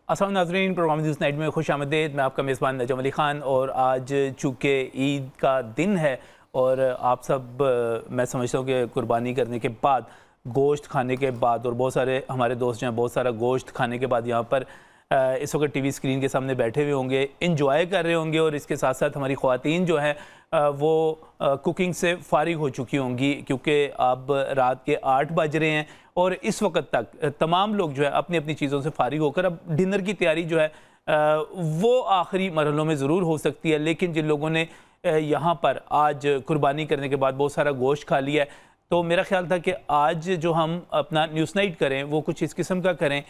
अस्सलाम नाज़रीन, programme news night में खुश आमदीद। मैं आपका मेज़बान नजम अली ख़ान और आज चूँकि ईद का दिन है और आप सब मैं समझता हूँ कि कुर्बानी करने के बाद, गोश्त खाने के बाद, और बहुत सारे हमारे दोस्त जो हैं बहुत सारा गोश्त खाने के बाद यहाँ पर इस वक्त टीवी स्क्रीन के सामने बैठे हुए होंगे, इंजॉय कर रहे होंगे। और इसके साथ साथ हमारी ख़वातीन जो हैं वो कुकिंग से फ़ारिग हो चुकी होंगी क्योंकि अब रात के 8 बज रहे हैं और इस वक्त तक तमाम लोग जो है अपनी अपनी चीज़ों से फ़ारिग होकर अब डिनर की तैयारी जो है वो आखिरी मरहलों में ज़रूर हो सकती है। लेकिन जिन लोगों ने यहाँ पर आज कुर्बानी करने के बाद बहुत सारा गोश्त खा लिया है, तो मेरा ख्याल था कि आज जो हम अपना न्यूज़ नाइट करें वो कुछ इस किस्म का करें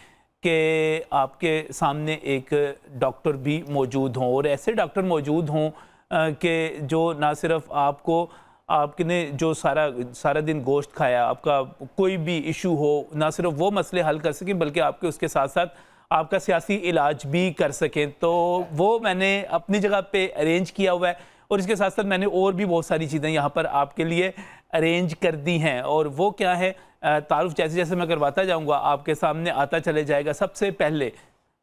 कि आपके सामने एक डॉक्टर भी मौजूद हों और ऐसे डॉक्टर मौजूद हों कि जो ना सिर्फ आपको आपने जो सारा दिन गोश्त खाया, आपका कोई भी इशू हो, ना सिर्फ वो मसले हल कर सकें बल्कि आपके उसके साथ साथ आपका सियासी इलाज भी कर सकें। तो वो मैंने अपनी जगह पे अरेंज किया हुआ है और इसके साथ साथ मैंने और भी बहुत सारी चीज़ें यहाँ पर आपके लिए अरेंज कर दी हैं। और वो क्या है, तारुफ जैसे जैसे मैं करवाता जाऊँगा आपके सामने आता चले जाएगा। सबसे पहले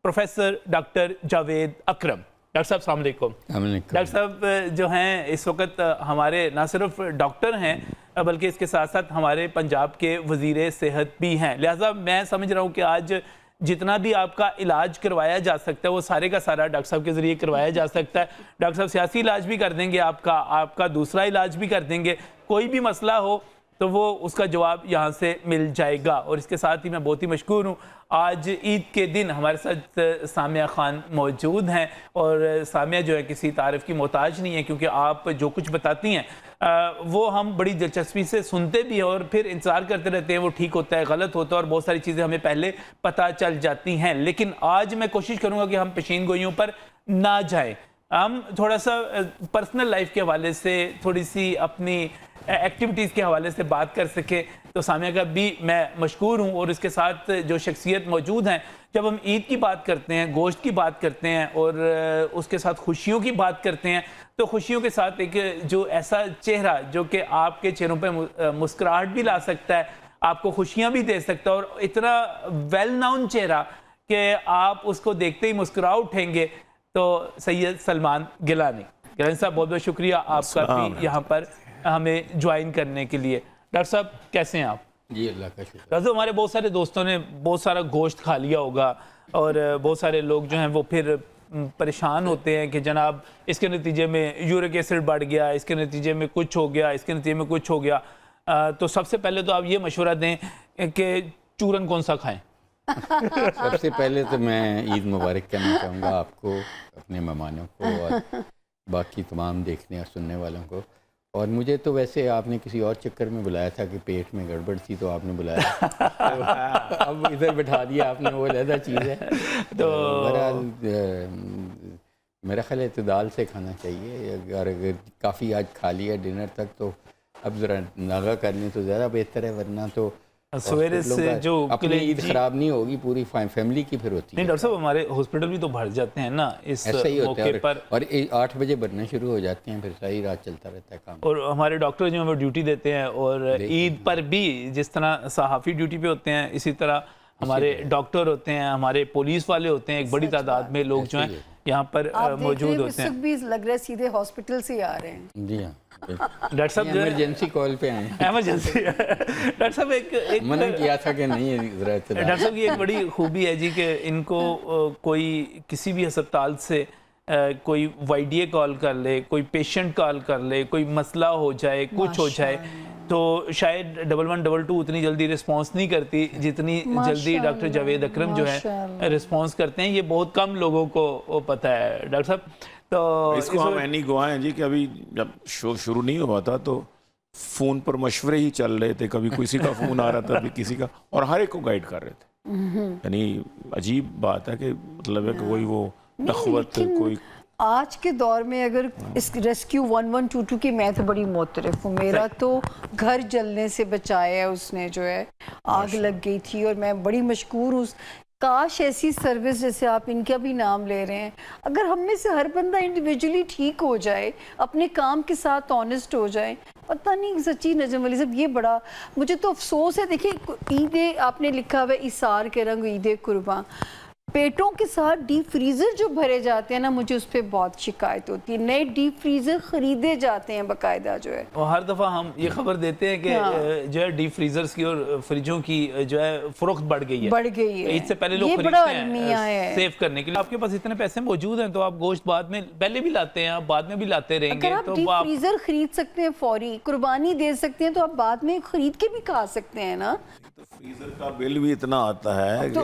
प्रोफेसर डॉक्टर जावेद अकरम। डॉक्टर साहब अस्सलाम वालेकुम। डॉक्टर साहब जो हैं इस वक्त हमारे ना सिर्फ डॉक्टर हैं बल्कि इसके साथ साथ हमारे पंजाब के वज़ीर सेहत भी हैं। लिहाजा मैं समझ रहा हूँ कि आज जितना भी आपका इलाज करवाया जा सकता है वो सारे का सारा डॉक्टर साहब के ज़रिए करवाया जा सकता है। डॉक्टर साहब सियासी इलाज भी कर देंगे, आपका दूसरा इलाज भी कर देंगे। कोई भी मसला हो तो वो उसका जवाब यहाँ से मिल जाएगा। और इसके साथ ही मैं बहुत ही मशकूर हूँ, आज ईद के दिन हमारे साथ सामिया खान मौजूद हैं और सामिया जो है किसी तारीफ़ की मोहताज नहीं है क्योंकि आप जो कुछ बताती हैं वो हम बड़ी दिलचस्पी से सुनते भी हैं और फिर इंतज़ार करते रहते हैं वो ठीक होता है, गलत होता है और बहुत सारी चीज़ें हमें पहले पता चल जाती हैं। लेकिन आज मैं कोशिश करूँगा कि हम पेशीन गोइयों पर ना जाएँ, हम थोड़ा सा पर्सनल लाइफ के हवाले से, थोड़ी सी अपनी एक्टिविटीज़ के हवाले से बात कर सके। तो सामिया का भी मैं मशकूर हूँ और इसके साथ जो शख्सियत मौजूद हैं, जब हम ईद की बात करते हैं, गोश्त की बात करते हैं और उसके साथ खुशियों की बात करते हैं, तो खुशियों के साथ एक जो ऐसा चेहरा जो कि आपके चेहरों पे मुस्कुराहट भी ला सकता है, आपको खुशियाँ भी दे सकता है और इतना वेल नाउन चेहरा कि आप उसको देखते ही मुस्कुरा उठेंगे, तो सैयद सलमान गिलानी। गिलानी साहब बहुत बहुत शुक्रिया आपका भी यहाँ पर हमें ज्वाइन करने के लिए। डॉक्टर साहब कैसे हैं आप? जी अल्लाह का शुक्र। डॉक्टर हमारे बहुत सारे दोस्तों ने बहुत सारा गोश्त खा लिया होगा और बहुत सारे लोग जो हैं वो फिर परेशान होते हैं कि जनाब इसके नतीजे में यूरिक एसिड बढ़ गया, इसके नतीजे में कुछ हो गया, इसके नतीजे में कुछ हो गया। तो सबसे पहले तो आप ये मशवरा दें कि चूरन कौन सा खाएं? सबसे पहले तो मैं ईद मुबारक कहना चाहूँगा आपको, अपने मेहमानों को और बाकी तमाम देखने और सुनने वालों को। और मुझे तो वैसे आपने किसी और चक्कर में बुलाया था कि पेट में गड़बड़ थी तो आपने बुलाया तो अब इधर बिठा दिया आपने, वो अलग चीज़ है। तो बहरहाल मेरा ख्याल इत्तेदाल से खाना चाहिए। अगर काफ़ी आज खा लिया डिनर तक तो अब ज़रा नागा करनी तो ज़्यादा बेहतर है, वरना तो सवेरे से जो अपनी ईद खराब नहीं होगी, पूरी फैमिली की फिर होती है। नहीं डॉक्टर साहब, हमारे हॉस्पिटल भी तो भर जाते हैं ना इस मौके पर, और 8 बजे भरने शुरू हो जाते हैं, फिर सारी रात चलता रहता है काम। और हमारे डॉक्टर जो है वो ड्यूटी देते हैं और ईद पर भी जिस तरह सहाफ़ी ड्यूटी पे होते हैं इसी तरह हमारे डॉक्टर होते हैं, हमारे पुलिस वाले होते हैं, एक बड़ी तादाद में लोग जो हैं यहाँ पर मौजूद होते हैं। भी लग रहा है सीधे हॉस्पिटल से आ रहे हैं। जी हाँ, डॉक्टर साहब इमरजेंसी कॉल पे आए हैं। इमरजेंसी डॉक्टर साहब एक मना किया था कि नहीं ज़रूरत। डॉक्टर साहब की एक बड़ी खूबी है जी कि इनको कोई किसी भी अस्पताल से कोई वाईडीए कॉल कर ले, कोई पेशेंट कॉल कर ले, कोई मसला हो जाए, कुछ हो जाए, तो शायद 1112 उतनी जल्दी रिस्पांस नहीं करती जितनी जल्दी डॉक्टर जावेद अकरम जो है रिस्पांस करते हैं। ये बहुत कम लोगों को पता है डॉक्टर साहब। तो इसको हम ऐनी गवाह हैं जी कि अभी जब शो शुरू नहीं हुआ था तो फ़ोन पर मशवरे ही चल रहे थे, कभी किसी का फ़ोन आ रहा था, कभी किसी का, और हर एक को गाइड कर रहे थे। यानी अजीब बात है कि मतलब है कि कोई वो नखवत कोई। आज के दौर में अगर इस रेस्क्यू 1122 की, मैं तो बड़ी मोतरफ हूँ, मेरा तो घर जलने से बचाया है उसने, जो है आग लग गई थी और मैं बड़ी मशकूर हूँ। काश ऐसी सर्विस जैसे आप इनका भी नाम ले रहे हैं, अगर हम में से हर बंदा इंडिविजुअली ठीक हो जाए, अपने काम के साथ ऑनेस्ट हो जाए, पता नहीं सच्ची नजम अली साहब ये बड़ा मुझे तो अफसोस है। देखिए ईद आपने लिखा हुआ है इसार के रंग ईद कुर्बान, पेटों के साथ डीप फ्रीज़र जो भरे जाते हैं ना, मुझे उस पर बहुत शिकायत होती है। नए डीप फ्रीज़र ख़रीदे जाते हैं बाकायदा जो है, और हर दफ़ा हम ये खबर देते हैं कि जो है डीप फ्रीजर्स की और फ्रिजों की जो है फरोख्त बढ़ गई है। ईद से पहले लोग ये बड़ा खरीदते अलमिया हैं है। सेव करने के लिए। आपके पास इतने पैसे मौजूद हैं तो आप गोश्त बाद में पहले भी लाते हैं, आप बाद में भी लाते रहेंगे। अगर आप तो डीप आप फ्रीज़र खरीद सकते हैं, फौरी कुर्बानी दे सकते हैं, तो आप बाद में खरीद के भी खा सकते हैं ना। तो फ्रीजर का बिल भी इतना आता है कि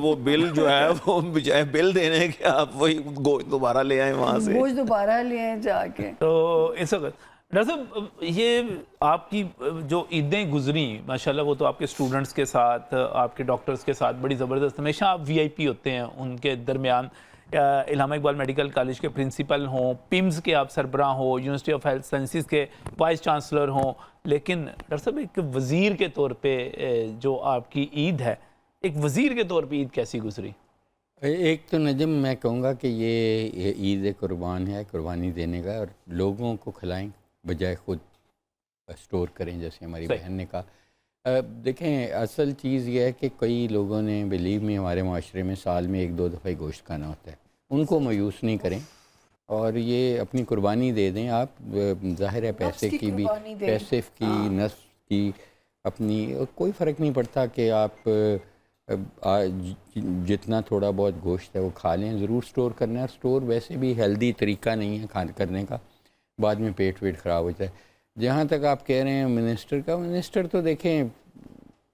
वो बिल जो है वो बजाय बिल देने के आप वही गोश्त दोबारा ले आए वहाँ से। गोश्त दोबारा ले आए जाके। तो इस वक्त डॉक्टर साहब, ये आपकी जो ईदें गुजरी माशाल्लाह, वो तो आपके स्टूडेंट्स के साथ, आपके डॉक्टर्स के साथ बड़ी ज़बरदस्त। हमेशा आप वीआईपी होते हैं उनके दरमियान। इलामा इकबाल मेडिकल कॉलेज के प्रिंसिपल हों, पिम्स के आप सरबराह हों, यूनिवर्सिटी ऑफ हेल्थ साइंसेस के वाइस चांसलर हों, लेकिन डॉक्टर साहब एक वज़ीर के तौर पे जो आपकी ईद है, एक वज़ीर के तौर पे ईद कैसी गुजरी? एक तो नजम मैं कहूँगा कि ये ईद कुर्बान है, कुर्बानी देने का, और लोगों को खिलाएं बजाय खुद स्टोर करें, जैसे हमारी बहन ने कहा। देखें, असल चीज़ ये है कि कई लोगों ने बिलीव में हमारे माशरे में साल में 1-2 दफ़ा ही गोश्त खाना होता है, उनको मायूस नहीं करें और ये अपनी कुर्बानी दे दें। आप ज़ाहिर है पैसे की भी, पैसे की, नफ्स की, अपनी, कोई फ़र्क नहीं पड़ता कि आप जितना थोड़ा बहुत गोश्त है वो खा लें। ज़रूर स्टोर करना है, स्टोर वैसे भी हेल्दी तरीका नहीं है खाना करने का, बाद में पेट वेट ख़राब हो जाए। जहाँ तक आप कह रहे हैं मिनिस्टर का, मिनिस्टर तो देखें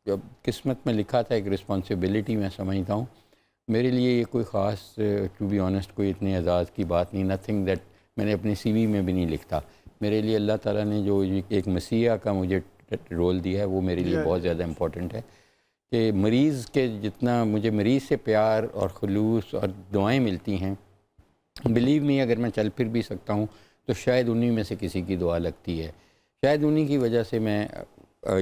जब किस्मत में लिखा था एक रिस्पॉन्सिबिलिटी मैं समझता हूँ। मेरे लिए ये कोई ख़ास, टू बी ऑनेस्ट, कोई इतनी एजाज़ की बात नहीं, नथिंग दैट मैंने अपने CV में भी नहीं लिखता। मेरे लिए अल्लाह ताला ने जो एक मसीहा का मुझे रोल दिया है वो मेरे लिए बहुत ज़्यादा इम्पोर्टेंट है कि मरीज़ के जितना मुझे मरीज़ से प्यार और खलूस और दुआएं मिलती हैं, बिलीव मी, अगर मैं चल फिर भी सकता हूँ तो शायद उन्हीं में से किसी की दुआ लगती है। शायद उन्हीं की वजह से मैं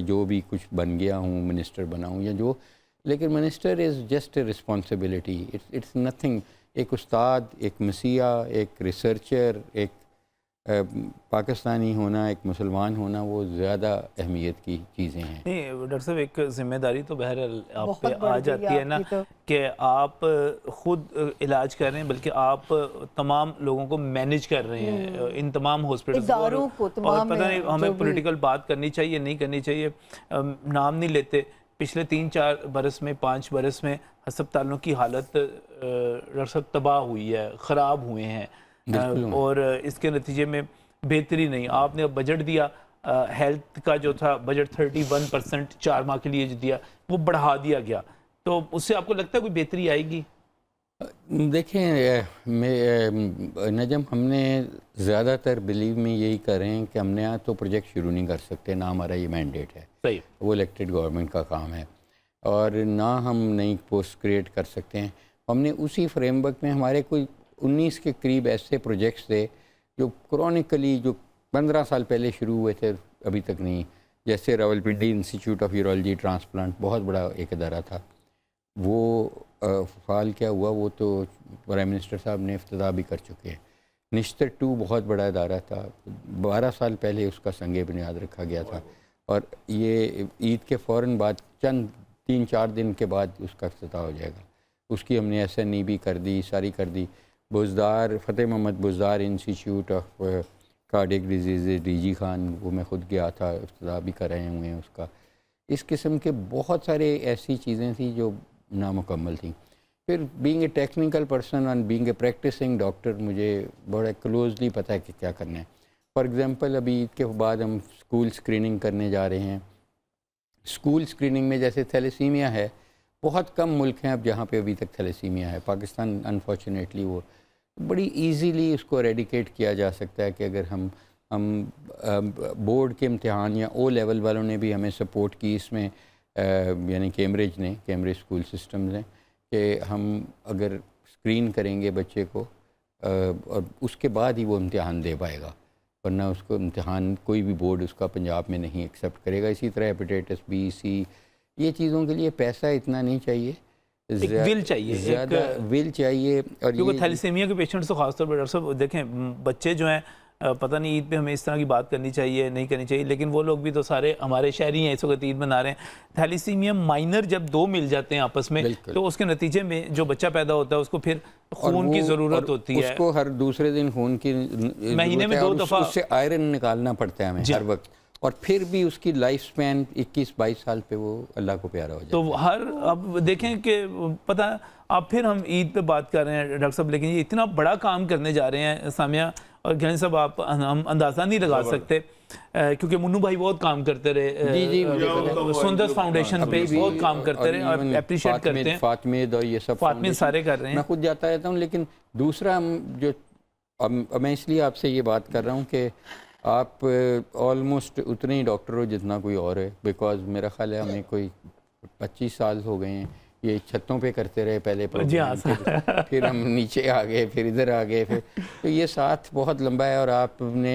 जो भी कुछ बन गया हूँ, मिनिस्टर बना हूँ या जो, लेकिन minister is just a responsibility, it's nothing. एक उस्ताद, एक मसीहा, एक रिसर्चर, एक पाकिस्तानी होना, एक मुसलमान होना, वो ज़्यादा अहमियत की चीज़ें हैं। नहीं डॉक्टर साहब, एक जिम्मेदारी तो बहरहाल आप बहुत पे आ जाती है ना तो। कि आप खुद इलाज कर रहे हैं, बल्कि आप तमाम लोगों को मैनेज कर रहे हैं इन तमाम हॉस्पिटल्स इदारों को, और तमाम पता नहीं हमें जो भी- पॉलिटिकल बात करनी चाहिए नहीं करनी चाहिए, नाम नहीं लेते। पिछले 3-4 बरस में, 5 बरस में अस्पतालों की हालत डॉक्टर साहब तबाह हुई है, ख़राब हुए हैं, और इसके नतीजे में बेहतरी नहीं। आपने अब बजट दिया, हेल्थ का जो था बजट 31% 4 माह के लिए जो दिया वो बढ़ा दिया गया, तो उससे आपको लगता है कोई बेहतरी आएगी? देखें नजम, हमने ज़्यादातर बिलीव में यही कर रहे हैं कि हमने यहाँ तो प्रोजेक्ट शुरू नहीं कर सकते, ना हमारा ये मैंडेट है, सही, वो इलेक्टेड गवर्नमेंट का काम है, और ना हम नई पोस्ट क्रिएट कर सकते हैं। हमने उसी फ्रेमवर्क में हमारे कोई 19 के करीब ऐसे प्रोजेक्ट्स थे जो क्रॉनिकली, जो 15 साल पहले शुरू हुए थे, अभी तक नहीं। जैसे Rawalpindi institute of urology transplant, बहुत बड़ा एक अदारा था, वो फ़ाल क्या हुआ, वो तो प्राइम मिनिस्टर साहब ने इफ्तिताह भी कर चुके हैं। निश्तर 2 बहुत बड़ा अदारा था, 12 साल पहले उसका संगे बुनियाद रखा गया था, और ये ईद के फ़ौरन बाद चंद 3-4 दिन के बाद उसका इफ्तिताह हो जाएगा। उसकी हमने SNE भी कर दी, सारी कर दी। Buzdar, Fateh Mohammad Buzdar institute of cardiac disease, DG Khan, वो मैं ख़ुद गया था, इफ्तिताह भी कराए हुए हैं उसका। इस किस्म के बहुत सारे ऐसी चीज़ें थी जो नामुकम्मल थी। फिर being a technical person and being a practising doctor, मुझे बड़ा क्लोजली पता है कि क्या करना है। फॉर एग्ज़ाम्पल, अभी ईद के बाद हम स्कूल स्क्रीनिंग करने जा रहे हैं। स्कूल स्क्रीनिंग में जैसे थैलेसीमिया है, बहुत कम मुल्क हैं अब जहाँ पे अभी तक थैलेसीमिया है। पाकिस्तान अनफॉर्चुनेटली वो बड़ी इजीली उसको एरेडिकेट किया जा सकता है कि अगर हम बोर्ड के इम्तिहान या O लेवल वालों ने भी हमें सपोर्ट की इसमें, यानी कैम्ब्रिज स्कूल सिस्टम्स हैं, कि हम अगर स्क्रीन करेंगे बच्चे को और उसके बाद ही वो इम्तिहान दे पाएगा, वरना उसको इम्तिहान कोई भी बोर्ड उसका पंजाब में नहीं एक्सेप्ट करेगा। इसी तरह हेपेटाइटिस B, C, ये चीज़ों के लिए पैसा इतना नहीं चाहिए, विल चाहिए, ज़्यादा विल चाहिए। और क्योंकि थैलेसीमिया के पेशेंट्स तो खासतौर पर डॉक्टर साहब देखें, बच्चे जो हैं पता नहीं ईद पे हमें इस तरह की बात करनी चाहिए नहीं करनी चाहिए, लेकिन वो लोग भी तो सारे हमारे शहरी हैं, इस वक्त ईद मना रहे हैं। थैलीसीमिया माइनर जब दो मिल जाते हैं आपस में, तो उसके नतीजे में जो बच्चा पैदा होता है उसको फिर खून की ज़रूरत होती है, उसको हर दूसरे दिन खून की महीने में 2 दफ़ा उससे आयरन निकालना पड़ता है हमें हर वक्त, और फिर भी उसकी लाइफ स्पैन 21-22 साल पे वो अल्लाह को प्यारा हो जाता है। तो हर अब देखें कि पता अब फिर हम ईद पे बात कर रहे हैं डॉक्टर साहब, लेकिन ये इतना बड़ा काम करने जा रहे हैं सामिया और गहन साहब, आप हम अंदाज़ा नहीं लगा सकते क्योंकि मुन्नू भाई बहुत काम करते रहे, जी सुंदर फाउंडेशन पे बहुत काम करते रहे और अप्रिशिएट करते हैं। फातमिद और ये सब फातमिद सारे कर रहे हैं, मैं खुद जाता रहता हूँ। लेकिन दूसरा जो मैं इसलिए आपसे ये बात कर रहा हूँ कि आप ऑलमोस्ट उतने ही डॉक्टर हो जितना कोई और है, बिकॉज मेरा ख्याल है हमें कोई 25 साल हो गए हैं ये छतों पे करते रहे पहले प्रोग्राम, फिर हम नीचे आ गए, फिर इधर आ गए, फिर तो ये साथ बहुत लंबा है। और आपने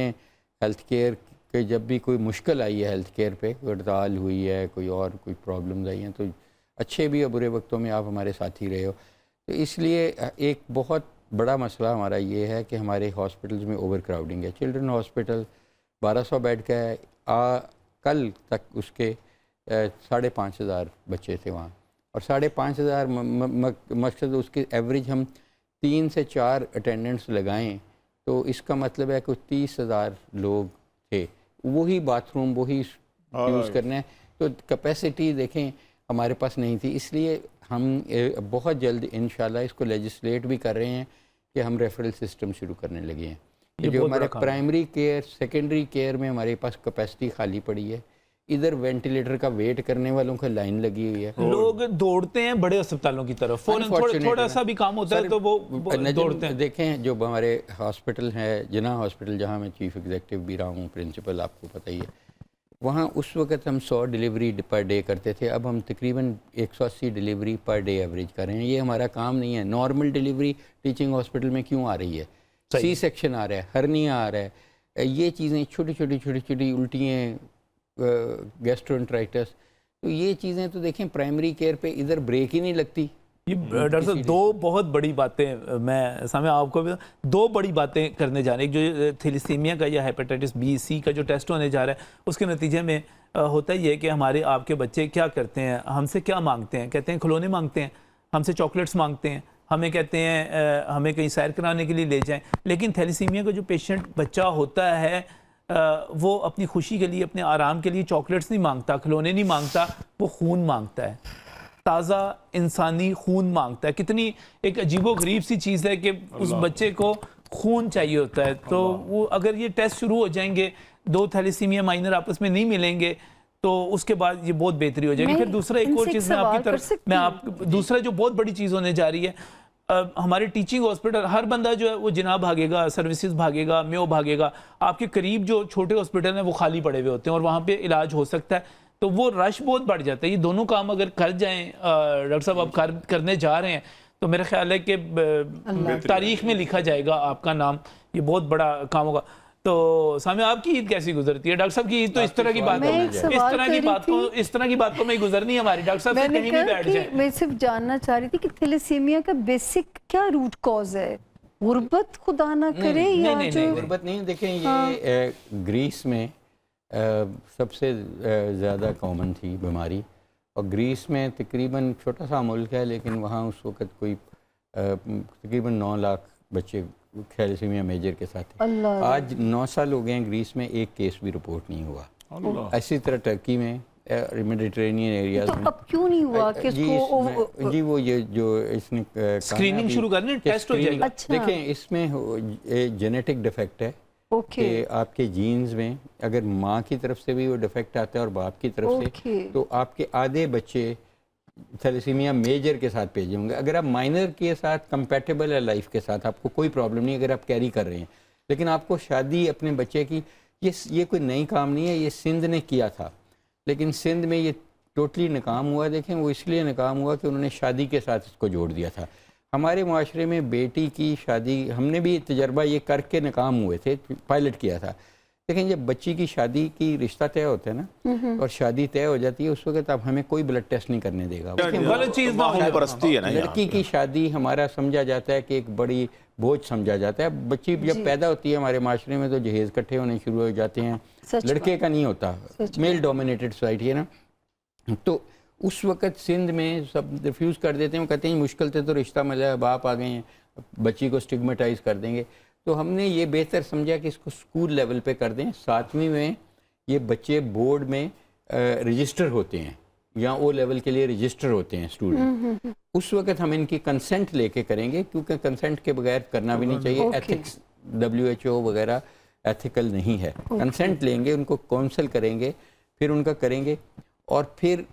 हेल्थ केयर के जब भी कोई मुश्किल आई है हेल्थ केयर पे, कोई हड़ताल हुई है, कोई प्रॉब्लम्स आई हैं, तो अच्छे भी और बुरे वक्तों में आप हमारे साथ ही रहे हो। तो इसलिए एक बहुत बड़ा मसला हमारा ये है कि हमारे हॉस्पिटल्स में ओवर क्राउडिंग है। चिल्ड्रन हॉस्पिटल 1200 बेड का है, कल तक उसके 5,500 बच्चे थे वहाँ, और 5,500 मकसद उसके एवरेज हम 3 से 4 अटेंडेंट्स लगाएं तो इसका मतलब है कि 30,000 लोग थे, वही बाथरूम वही यूज़ करना है, तो कैपेसिटी देखें हमारे पास नहीं थी। इसलिए हम बहुत जल्द इंशाल्लाह इसको लेजिस्लेट भी कर रहे हैं कि हम रेफरल सिस्टम शुरू करने लगे हैं। कि जो हमारे प्राइमरी केयर सेकेंडरी केयर में हमारे पास कैपेसिटी खाली पड़ी है, इधर वेंटिलेटर का वेट करने वालों की लाइन लगी हुई है, लोग दौड़ते हैं बड़े अस्पतालों की तरफ, थोड़ा सा भी काम होता है तो वो दौड़ते हैं। देखें जो हमारे हॉस्पिटल है, जिना हॉस्पिटल जहाँ मैं चीफ एग्जीक्यूटिव भी रहा हूँ, प्रिंसिपल आपको पता ही है, वहाँ उस वक्त हम 100 डिलीवरी पर डे करते थे, अब हम तकरीबन 180 डिलीवरी पर डे एवरेज कर रहे हैं। ये हमारा काम नहीं है। नॉर्मल डिलीवरी टीचिंग हॉस्पिटल में क्यों आ रही है? सी सेक्शन आ रहा है, हर्निया आ रहा है, ये चीज़ें छोटी छोटी उल्टियाँ, गैस्ट्रोएंटराइटिस, तो ये चीज़ें तो देखें प्राइमरी केयर पे इधर ब्रेक ही नहीं लगती। ये डॉक्टर साहब दो बहुत बड़ी बातें मैं सामने आपको भी दो बड़ी बातें करने जा रहे हैं। जो थैलीसीमिया का या हेपेटाइटिस बी सी का जो टेस्ट होने जा रहा है, उसके नतीजे में होता ही है कि हमारे आपके बच्चे क्या करते हैं, हमसे क्या मांगते हैं, कहते हैं खिलौने मांगते हैं, हमसे चॉकलेट्स मांगते हैं, हमें कहते हैं हमें कहीं सैर कराने के लिए ले जाएं। लेकिन थैलीसीमिया का जो पेशेंट बच्चा होता है वो अपनी खुशी के लिए, अपने आराम के लिए चॉकलेट्स नहीं मांगता, खिलौने नहीं मांगता, वो खून मांगता है, ताज़ा इंसानी खून मांगता है। कितनी एक अजीबोगरीब सी चीज़ है कि उस बच्चे को खून चाहिए होता है। तो वो अगर ये टेस्ट शुरू हो जाएंगे, 2 थैलीसीमिया माइनर आपस में नहीं मिलेंगे, तो उसके बाद ये बहुत बेहतरी हो जाएगी। फिर दूसरा एक और चीज़ मैं आपकी तरफ दूसरा जो बहुत बड़ी चीज़ होने जा रही है, हमारे टीचिंग हॉस्पिटल हर बंदा जो है वो जिना भागेगा, सर्विसेज भागेगा, मेयो भागेगा, आपके करीब जो छोटे हॉस्पिटल हैं वो खाली पड़े हुए होते हैं और वहाँ पे इलाज हो सकता है, तो वो रश बहुत बढ़ जाता है। ये दोनों काम अगर कर जाएं, डॉक्टर साहब आप करने जा रहे हैं, तो मेरा ख्याल है कि तारीख में लिखा जाएगा आपका नाम, ये बहुत बड़ा काम होगा। तो सामने आपकी ईद कैसी गुजरती है? डॉक्टर साहब की ईद तो इस तरह की बात को मैं गुजरनी है हमारी। डॉक्टर साहब कहीं भी बैठ जाए। मैं सिर्फ जानना चाह रही थी कि थैलेसीमिया का बेसिक क्या रूट कॉज है? गुर्बत खुदा ना करे या जो गुर्बत नहीं, देखें ये ग्रीस में सबसे ज़्यादा कॉमन थी बीमारी, और ग्रीस में तकरीबन छोटा सा मुल्क है लेकिन वहाँ उस वक़्त कोई तकरीबन 9 लाख बच्चे थैलेसीमिया मेजर के साथ थे। आज 9 साल हो गए हैं, ग्रीस में एक केस भी रिपोर्ट नहीं हुआ। इसी तरह टर्की में, मेडिटेरेनियन एरियाज में अब क्यों नहीं हुआ कि इसको जी वो ये जो इसने स्क्रीनिंग शुरू करने टेस्ट हो जाएगा। देखें इसमें जेनेटिक डिफेक्ट है कि आपके जीन्स में अगर माँ की तरफ से भी वो डिफेक्ट आता है और बाप की तरफ से, तो आपके आधे बच्चे थैलेसीमिया मेजर के साथ भेजे होंगे। अगर आप माइनर के साथ कंपैटिबल है लाइफ के साथ, आपको कोई प्रॉब्लम नहीं अगर आप कैरी कर रहे हैं, लेकिन आपको शादी अपने बच्चे की, ये कोई नई काम नहीं है, ये सिंध ने किया था, लेकिन सिंध में ये टोटली नाकाम हुआ। देखें वो इसलिए नाकाम हुआ कि उन्होंने शादी के साथ इसको जोड़ दिया था। हमारे माशरे में बेटी की शादी हमने भी तजर्बा ये करके नाकाम हुए थे, पायलट किया था, देखें जब बच्ची की शादी की रिश्ता तय होता है ना और शादी तय हो जाती है उस वक्त अब हमें कोई ब्लड टेस्ट नहीं करने देगा। गलत चीज ना हो। परस्ती है ना यहाँ लड़की की शादी हमारा समझा जाता है कि एक बड़ी बोझ समझा जाता है। बच्ची जब पैदा होती है हमारे माशरे में तो जहेज इकट्ठे होने शुरू हो जाते हैं, लड़के का नहीं होता, मेल डोमिनेटेड सोसाइटी है ना। तो उस वक़्त सिंध में सब रिफ्यूज़ कर देते हैं, वो कहते हैं मुश्किल से तो रिश्ता मिला है, बाप आ गए हैं, बच्ची को स्टिग्मेटाइज कर देंगे। तो हमने ये बेहतर समझा कि इसको स्कूल लेवल पे कर दें। 7वीं में ये बच्चे बोर्ड में रजिस्टर होते हैं या ओ लेवल के लिए रजिस्टर होते हैं स्टूडेंट। उस वक्त हम इनकी कंसेंट लेके करेंगे क्योंकि कंसेंट के बगैर करना भी नहीं चाहिए। एथिक्स WHO वगैरह एथिकल नहीं है। कंसेंट लेंगे, उनको काउंसल करेंगे, फिर उनका करेंगे और फिर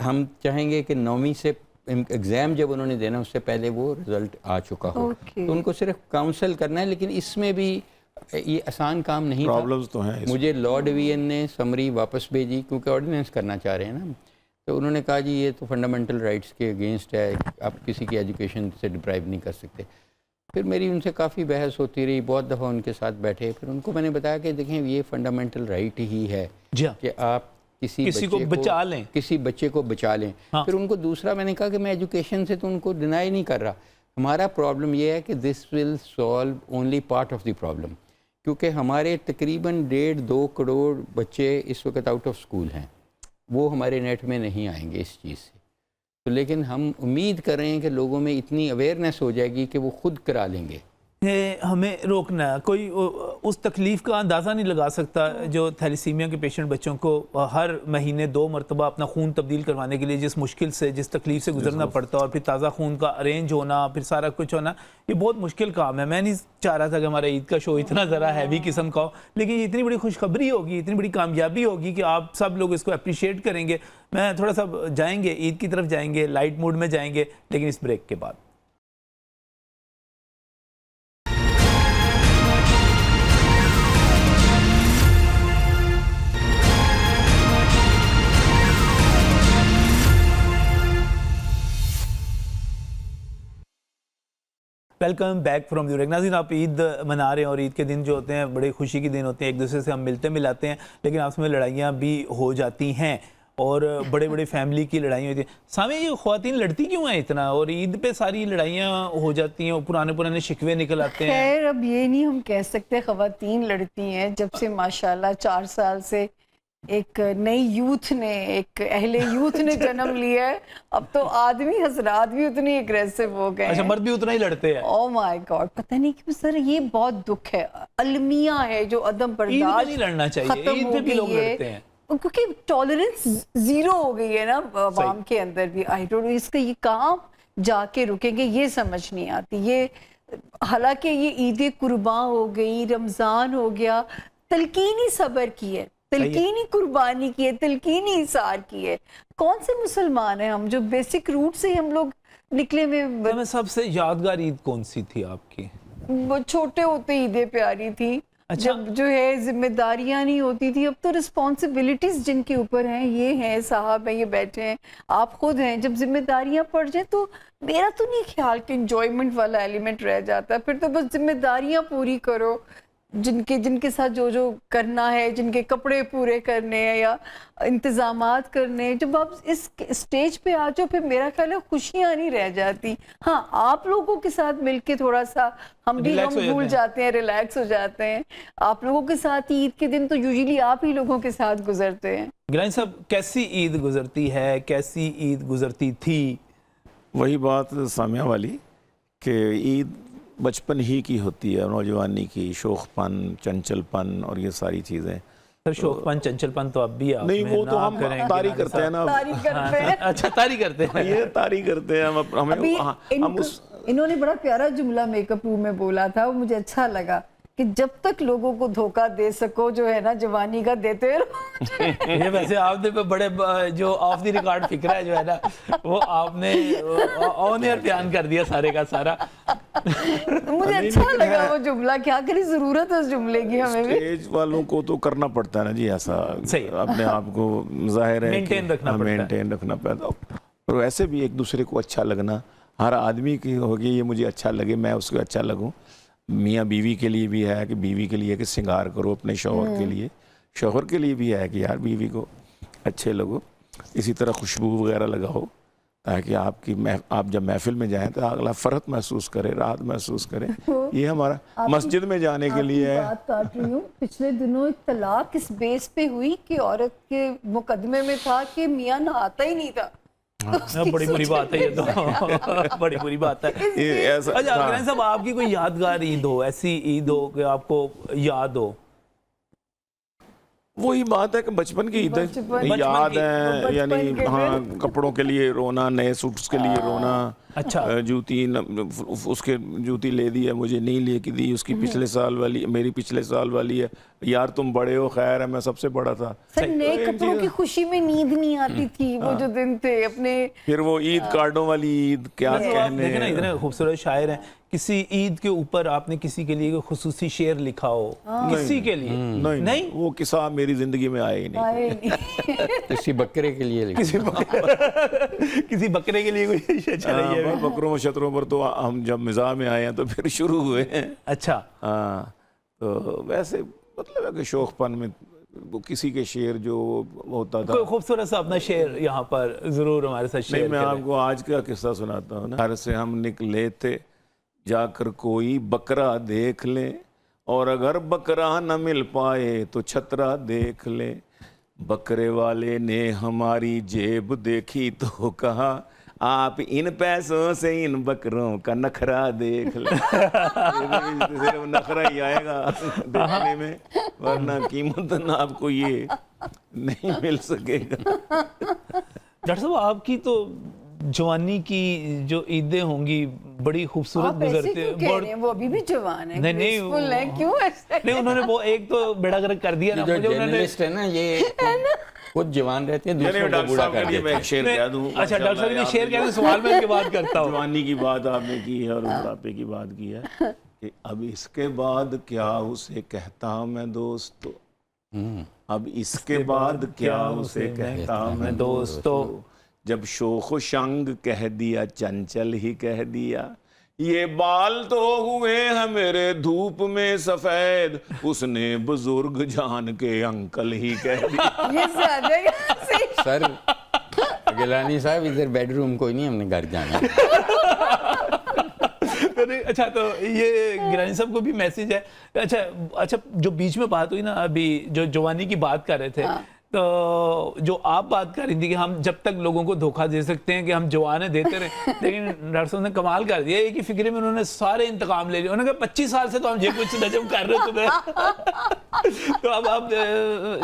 हम चाहेंगे कि 9वीं से एग्ज़ाम जब उन्होंने देना उससे पहले वो रिज़ल्ट आ चुका हो। तो उनको सिर्फ काउंसल करना है, लेकिन इसमें भी ये आसान काम नहीं था। प्रॉब्लम्स तो हैं। मुझे लॉ डिवीजन ने समरी वापस भेजी क्योंकि ऑर्डिनेंस करना चाह रहे हैं ना, तो उन्होंने कहा जी ये तो फंडामेंटल राइट्स के अगेंस्ट है, आप किसी की एजुकेशन से डिप्राइव नहीं कर सकते। फिर मेरी उनसे काफ़ी बहस होती रही, बहुत दफ़ा उनके साथ बैठे, फिर उनको मैंने बताया कि देखें ये फंडामेंटल राइट ही है कि आप किसी को बचा लें, किसी बच्चे को बचा लें। हाँ। फिर उनको दूसरा मैंने कहा कि मैं एजुकेशन से तो उनको डिनाई नहीं कर रहा, हमारा प्रॉब्लम ये है कि this will solve only part of the problem, क्योंकि हमारे तकरीबन 1.5-2 करोड़ बच्चे इस वक्त आउट ऑफ स्कूल हैं, वो हमारे नेट में नहीं आएंगे इस चीज़ से। तो लेकिन हम उम्मीद कर रहे हैं कि लोगों में इतनी अवेयरनेस हो जाएगी कि वो खुद करा लेंगे। हमें रोकना है, कोई उस तकलीफ़ का अंदाज़ा नहीं लगा सकता जो थैलेसीमिया के पेशेंट बच्चों को हर महीने 2 मरतबा अपना खून तब्दील करवाने के लिए जिस मुश्किल से, जिस तकलीफ़ से गुजरना पड़ता है और फिर ताज़ा खून का अरेंज होना, फिर सारा कुछ होना, ये बहुत मुश्किल काम है। मैं नहीं चाह रहा था कि हमारा ईद का शो इतना ज़रा हैवी किस्म का हो, लेकिन इतनी बड़ी खुशखबरी होगी, इतनी बड़ी कामयाबी होगी कि आप सब लोग इसको अप्रिशिएट करेंगे। मैं थोड़ा सा जाएंगे, ईद की तरफ जाएंगे, लाइट मूड में जाएंगे, लेकिन इस ब्रेक के बाद। Welcome back from your. नाज़रीन, आप ईद मना रहे हैं और ईद के दिन जो होते हैं बड़े खुशी के दिन होते हैं, एक दूसरे से हम मिलते मिलाते हैं, लेकिन आपस में लड़ाइयाँ भी हो जाती हैं और बड़े बड़े फैमिली की लड़ाइयाँ होती हैं। सामने ये ख्वातीन लड़ती क्यों हैं इतना, और ईद पे सारी लड़ाइयाँ हो जाती हैं और पुराने शिकवे निकल आते हैं? खैर अब ये नहीं हम कह सकते ख्वातीन लड़ती हैं, जब से माशाल्लाह 4 साल से एक नई यूथ ने, एक अहले यूथ ने जन्म लिया है, अब तो आदमी हजरात भी उतनी एग्रेसिव हो गए। अच्छा, मर्द भी उतना ही लड़ते हैं? ओह माय गॉड, पता नहीं क्यों सर, ये बहुत दुख है, अलमिया है जो अदम बर्दाश्त नहीं लड़ना चाहिए, ईद पे भी लोग लड़ते हैं क्योंकि टॉलरेंस जीरो हो गई है ना अवाम के अंदर भी। आई डोंट नो इसका ये कहाँ जाके रुकेंगे, ये समझ नहीं आती। ये हालांकि ये ईद कुर्बान हो गई, रमज़ान हो गया, तलकीनी सब्र की है, तलकीनी कुर्बानी की है, तलकीनी इसार की है। कौन से मुसलमान हैं हम जो बेसिक रूट से हम लोग निकले में? सबसे यादगार ईद कौन सी थी आपकी? वो छोटे होते ईदें प्यारी थी। अच्छा। जब जो है जिम्मेदारियां नहीं होती थी, अब तो रिस्पॉन्सिबिलिटीज जिनके ऊपर हैं, ये हैं साहब हैं, ये बैठे हैं, आप खुद हैं, जब जिम्मेदारियां पड़ जाए तो मेरा तो नहीं ख्याल कि इंजॉयमेंट वाला एलिमेंट रह जाता है। फिर तो बस जिम्मेदारियां पूरी करो, जिनके साथ जो करना है, जिनके कपड़े पूरे करने हैं या इंतजामात करने हैं। जब आप इस स्टेज पे आ जाओ फिर मेरा ख्याल है खुशियां नहीं रह जाती। हाँ, आप लोगों के साथ मिलके थोड़ा सा हम भी भूल जाते हैं, रिलैक्स हो जाते हैं। आप लोगों के साथ ईद के दिन तो यूजुअली आप ही लोगों के साथ गुजरते हैं। गिलानी साहब, कैसी ईद गुजरती है, कैसी ईद गुजरती थी? वही बात सामिया वाली कि ईद बचपन ही की होती है, नौजवानी की, शौकपन, चंचलपन और ये सारी चीज़ें। सर शौकपन, चंचलपन तो अब भी आप नहीं, वो तो हम तारी करते हैं ना, तारी करते हैं। अच्छा, तारी करते हैं, ये तारी करते हैं हम इन्होंने बड़ा प्यारा जुमला मेकअप रूम में बोला था, वो मुझे अच्छा लगा कि जब तक लोगों को धोखा दे सको जो है ना जवानी का देते रहो। ये वैसे आपने पे बड़े जो ऑफ द रिकॉर्ड फिक्र है जो है ना, वो आपने ऑन एयर बयान कर दिया सारे का सारा। मुझे अच्छा लगा वो जुमला, क्या करें, जरूरत है उस जुमले की हमें भी। स्टेज वालों को तो करना पड़ता है ना जी, ऐसा अपने आप को जाहिर है मेंटेन रखना पड़ता है। और वैसे भी एक दूसरे को अच्छा लगना, हर आदमी की होगी ये मुझे अच्छा लगे, मैं उसको अच्छा लगूं। मियाँ बीवी के लिए भी है कि बीवी के लिए कि श्रृंगार करो अपने शौहर के लिए, शौहर के लिए भी है कि यार बीवी को अच्छे लगो, इसी तरह खुशबू वगैरह लगाओ ताकि आप जब महफिल में जाएं तो अगला फ़र्हत महसूस करे, राहत महसूस करे। ये हमारा मस्जिद में जाने के लिए है। बात काट रही हूँ, पिछले दिनों एक तलाक इस बेस पे हुई कि औरत के मुकदमे में था कि मियाँ नहाता ही नहीं था। बड़ी बुरी बात है ये तो बड़ी बुरी बात है। ये ऐसा अच्छा हाँ। अफगान साहब, आपकी कोई यादगार ईद हो, ऐसी ईद हो कि आपको याद हो? वही बात है कि बचपन की ईद याद है, यानी हाँ, कपड़ों के लिए रोना, नए सूट्स के लिए रोना, अच्छा जूती उसके जूती ले दी है, मुझे नहीं लेके दी, उसकी पिछले साल वाली मेरी पिछले साल वाली है, यार तुम बड़े हो, खैर है मैं सबसे बड़ा था। सर नए कपड़ों की खुशी में नींद नहीं आती थी, वो जो दिन थे अपने। फिर वो ईद कार्डों वाली ईद, क्या कहने। देखिए ना, इतने खूबसूरत शायर हैं। किसी ईद के ऊपर आपने किसी के लिए कोई खुसूसी शेर लिखा हो? किसी के लिए नहीं, वो किस्सा मेरी जिंदगी में आया ही नहीं। आए नहीं। किसी बकरे के लिए किसी बकरे के लिए कोई शेर चला ही है? बकरों और शतरों पर तो हम जब मिज़ाह में आए हैं तो फिर शुरू हुए हैं। अच्छा हाँ, तो वैसे मतलब है कि शौकपन में वो किसी के शेर जो होता था। कोई खूबसूरत सा अपना शेर यहाँ पर जरूर हमारे साथ शेयर नहीं, मैं करें। आपको आज का किस्सा सुनाता हूँ ना। घर से हम निकले थे, जाकर कोई बकरा देख ले, और अगर बकरा न मिल पाए तो छतरा देख ले। बकरे वाले ने हमारी जेब देखी तो कहा, आप इन पैसों से इन बकरों का नखरा देख ले। सिर्फ नखरा ही आएगा देखने में, वरना कीमत ना आपको ये नहीं मिल सकेगा। डॉक्टर साहब, आपकी तो जवानी की जो ईदें होंगी बड़ी खूबसूरत आप ऐसे गुजरते क्यों कह रहे हैं? वो अभी भी जवान है, नहीं, नहीं, graceful है, क्यों ऐसे? नहीं, उन्होंने वो एक तो बेड़ा गर्क कर दिया ना जो मुझे उन्होंने। जर्नलिस्ट है ना, ये खुद जवान रहते हैं, दूसरों को डॉक्टर बूढ़ा साहब कर के लिए देते मैं हैं। एक शेर कह दूं। अच्छा डॉक्टर साहब ने शेर कहने सवाल में इनके बात करता हूँ। जवानी की बात आपने की है और बुढ़ापे की बात की है कि अब इसके बाद क्या उसे कहता मैं दोस्तों, अब इसके बाद क्या उसे कहता मैं दोस्तों, जब शोख शंग कह दिया चंचल ही कह दिया, ये बाल तो हुए हैं मेरे धूप में सफेद, उसने बुजुर्ग जान के अंकल ही कह दिया। ये ज्यादा सही। सर गिलानी साहब, इधर बेडरूम कोई नहीं, हमने घर जाना है। अच्छा, तो ये गिलानी साहब को भी मैसेज है। अच्छा, जो बीच में बात हुई ना, अभी जो जवानी की बात कर रहे थे, तो जो आप बात कर रही थी कि हम जब तक लोगों को धोखा दे सकते हैं कि हम जवान देते रहे, लेकिन डॉक्टर साहब ने कमाल कर दिया। एक ही फिक्रे में उन्होंने सारे इंतकाम ले लिए। उन्होंने कहा 25 साल से तो हम ये कुछ नजम कर रहे थे। तो अब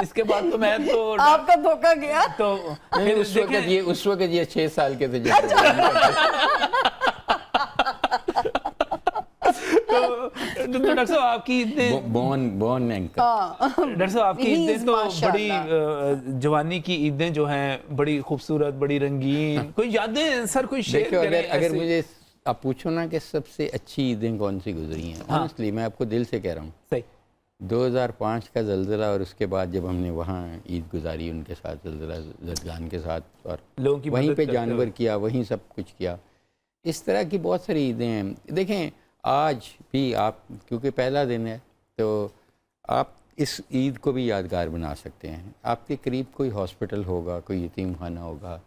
इसके बाद तो मैं तो आपका धोखा गया। तो नहीं, उस वक्त ये 6 साल के थे जब तो डॉक्टर साहब आपकी इतने बॉर्न एंकर। डॉक्टर साहब आपकी ईदें तो बड़ी जवानी की ईदें जो हैं बड़ी खूबसूरत, बड़ी रंगीन। कोई यादें सर, कोई शेयर देखो, करें अगर ऐसे? मुझे आप पूछो ना कि सबसे अच्छी ईदें कौन सी गुजरी हैं, ऑनेस्टली मैं आपको दिल से कह रहा हूँ, सही 2005 का ज़लज़ला और उसके बाद जब हमने वहाँ ईद गुजारी उनके साथ, ज़लज़ला ज़दगान के साथ, और लोगों की वहीं मदद पे करते जानवर किया, वहीं सब कुछ किया। इस तरह की बहुत सारी ईदें हैं। देखें, आज भी आप, क्योंकि पहला दिन है, तो आप इस ईद को भी यादगार बना सकते हैं। आपके करीब कोई हॉस्पिटल होगा, कोई यतीम खाना होगा,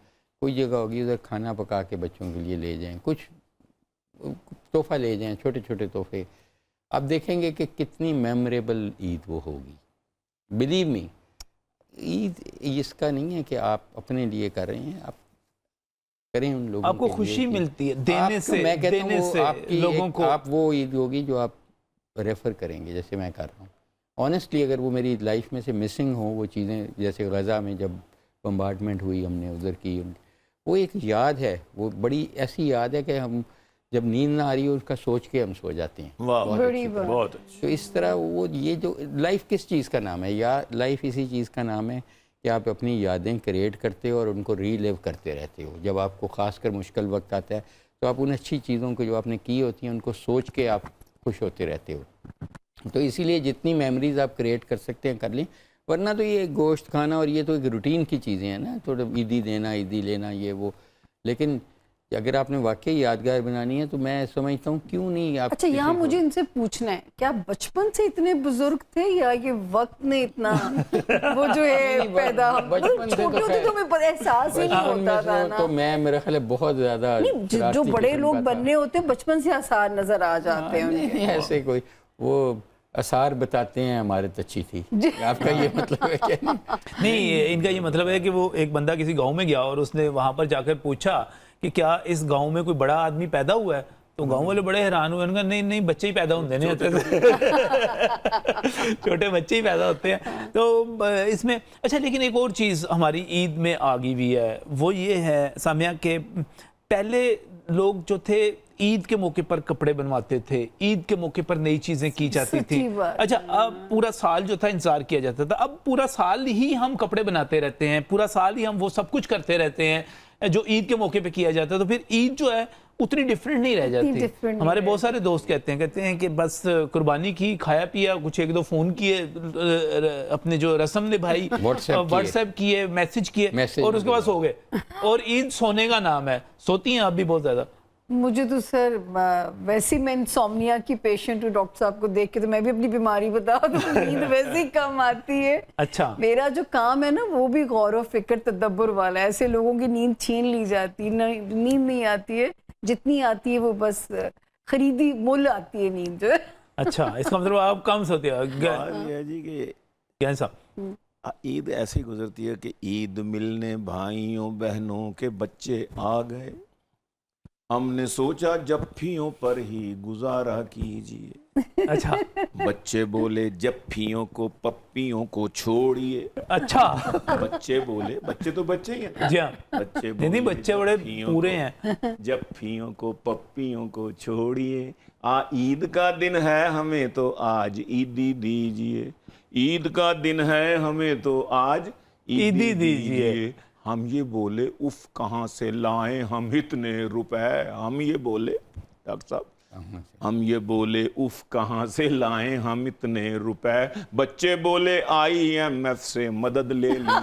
कोई जगह होगी, उधर खाना पका के बच्चों के लिए ले जाएं, कुछ तोहफ़ा ले जाएं, छोटे छोटे तोहफे। आप देखेंगे कि कितनी मेमोरेबल ईद वो होगी। बिलीव मी, ईद इसका नहीं है कि आप अपने लिए कर रहे हैं, आप करें उन लोगों आपको के खुशी लिए मिलती है देने से, मैं कहता देने हूँ से आपकी लोगों को। आप वो ईद होगी जो आप रेफ़र करेंगे, जैसे मैं कर रहा हूँ। ऑनेस्टली अगर वो मेरी लाइफ में से मिसिंग हो वो चीज़ें, जैसे गज़ा में जब बम्बार्डमेंट हुई हमने उधर की, वो एक याद है, वो बड़ी ऐसी याद है कि हम जब नींद ना आ रही हो उसका सोच के हम सो जाते हैं। बहुत अच्छी। तो इस तरह वो, ये जो लाइफ किस चीज़ का नाम है, या लाइफ इसी चीज़ का नाम है कि आप अपनी यादें क्रिएट करते हो और उनको रीलिव करते रहते हो। जब आपको ख़ासकर मुश्किल वक्त आता है तो आप उन अच्छी चीज़ों को जो आपने की होती हैं उनको सोच के आप खुश होते रहते हो। तो इसीलिए जितनी मेमोरीज़ आप क्रिएट कर सकते हैं कर लें, वरना तो ये गोश्त खाना और ये तो एक रूटीन की चीज़ें हैं ना, थोड़ा ईदी देना, ईदी लेना, ये वो। लेकिन कि अगर आपने वाकई यादगार बनानी है तो मैं समझता हूँ क्यों नहीं आप अच्छा, यहाँ मुझे इनसे पूछना है, क्या बचपन से इतने बुजुर्ग थे या ये वक्त ने इतना वो जो है पैदा, बचपन से तो छोटे होते तो हमें एहसास ही नहीं बचपन में होता था ना। तो मैं मेरा ख्याल है बहुत ज्यादा नहीं, जो शरारती बड़े किस्म लोग का था। बनने होते हैं बचपन से आसार नजर आ जाते हैं उनके। नहीं, ऐसे कोई वो आसार बताते हैं हमारे तच्छी थी, आपका ये मतलब है क्या? नहीं, इनका ये मतलब है कि वो एक बंदा किसी गांव में गया और उसने वहां पर जाकर पूछा कि क्या इस गांव में कोई बड़ा आदमी पैदा हुआ है, तो गांव वाले बड़े हैरान हुए। उन्होंने कहा नहीं नहीं, बच्चे ही पैदा होते नहीं होते, छोटे बच्चे ही पैदा होते हैं। तो इसमें अच्छा, लेकिन एक और चीज़ हमारी ईद में आ गई हुई है, वो ये है सामिया के पहले लोग जो थे ईद के मौके पर कपड़े बनवाते थे, ईद के मौके पर नई चीजें की जाती थी। सच्ची बात। अच्छा, अब पूरा साल जो था इंतजार किया जाता था, अब पूरा साल ही हम कपड़े बनाते रहते हैं, पूरा साल ही हम वो सब कुछ करते रहते हैं जो ईद के मौके पे किया जाता है। तो फिर ईद जो है उतनी डिफरेंट नहीं रह जाती। different हमारे नहीं बहुत सारे दोस्त कहते हैं कि बस कुर्बानी की, खाया पिया, कुछ एक दो फोन किए, अपने जो रस्म निभाई, व्हाट्सएप किए, मैसेज किए और उसके बाद सो गए। और ईद सोने का नाम है, सोती हैं आप भी बहुत ज्यादा? मुझे तो सर वैसे मैं इंसोम्निया की पेशेंट हूँ, डॉक्टर साहब को देख के तो मैं भी अपनी बीमारी बता दूँ, नींद वैसे ही कम आती है। अच्छा, मेरा जो काम है ना वो भी गौर व फिक्र तदब्बर वाला है। ऐसे लोगों की नींद छीन ली जाती है, नींद नहीं आती है, जितनी आती है वो बस खरीदी मुल आती है नींद जो है। अच्छा, इसका मतलब आप कम सोते हो? बात ये है जी कि ज्ञान साहब, ईद ऐसी गुजरती है कि ईद मिलने भाइयों बहनों के बच्चे आ गए, हमने सोचा जप्फियों पर ही गुजारा कीजिए। अच्छा बच्चे बोले जप्फियों को पप्पियों को छोड़िए। अच्छा, बच्चे बोले, बच्चे तो बच्चे ही हैं। जी हाँ, बच्चे नहीं नहीं, बच्चे बड़े जप्फियों पूरे को- हैं। जप्फियों को पप्पियों को छोड़िए, ईद का दिन है हमें तो आज ईदी दीजिए, ईद का दिन है हमें तो आज ईदी दीजिए। हम ये बोले उफ कहाँ से लाएं हम इतने रुपए, हम ये बोले डॉक्टर साहब, हम ये बोले उफ कहाँ से लाएं हम इतने रुपए, बच्चे बोले IMF से मदद ले ली।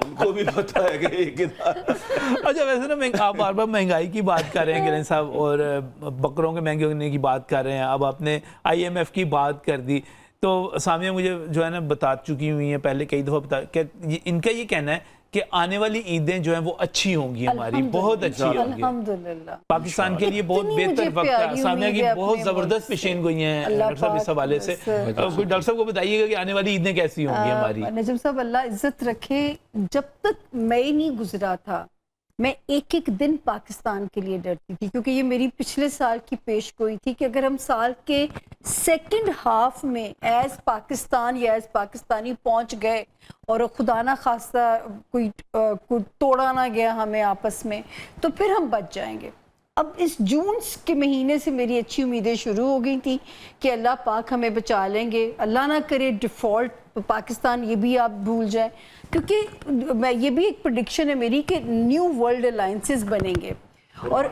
उनको भी पता है कि अच्छा, वैसे ना आप बार बार महंगाई की बात कर रहे हैं गिरन साहब, और बकरों के महंगे होने की बात कर रहे हैं, अब आपने IMF की बात कर दी। तो सामिया मुझे जो है ना बता चुकी हुई हैं पहले कई दफ़ा बता कि इनका ये कहना है कि आने वाली ईदें जो हैं वो अच्छी होंगी, हमारी बहुत अच्छी होंगी, अल्हम्दुलिल्लाह। पाकिस्तान के लिए बहुत इतनी बेहतर मुझे वक्त है। प्यारी सामिया की उम्मीद है बहुत अपने ज़बरदस्त मुल्क पेशेन गोई हैं अल्लाह डॉक्टर साहब इस पाक हवाले से। बस। कोई डॉक्टर साहब को बताइएगा कि आने वाली ईदें कैसी होंगी हमारी। नजम साहब अल्लाह इज्जत रखे, जब तक मई नहीं गुजरा था मैं एक एक दिन पाकिस्तान के लिए डरती थी, क्योंकि ये मेरी पिछले साल की पेश गोई थी कि अगर हम साल के सेकंड हाफ में एज पाकिस्तान या एज पाकिस्तानी पहुंच गए और खुदा ना खास्ता कोई तोड़ा ना गया हमें आपस में, तो फिर हम बच जाएंगे। अब इस जून के महीने से मेरी अच्छी उम्मीदें शुरू हो गई थी कि अल्लाह पाक हमें बचा लेंगे, अल्लाह ना करे डिफ़ॉल्ट पाकिस्तान ये भी आप भूल जाए, क्योंकि मैं ये भी एक प्रेडिक्शन है मेरी कि न्यू वर्ल्ड अलायंसेस बनेंगे और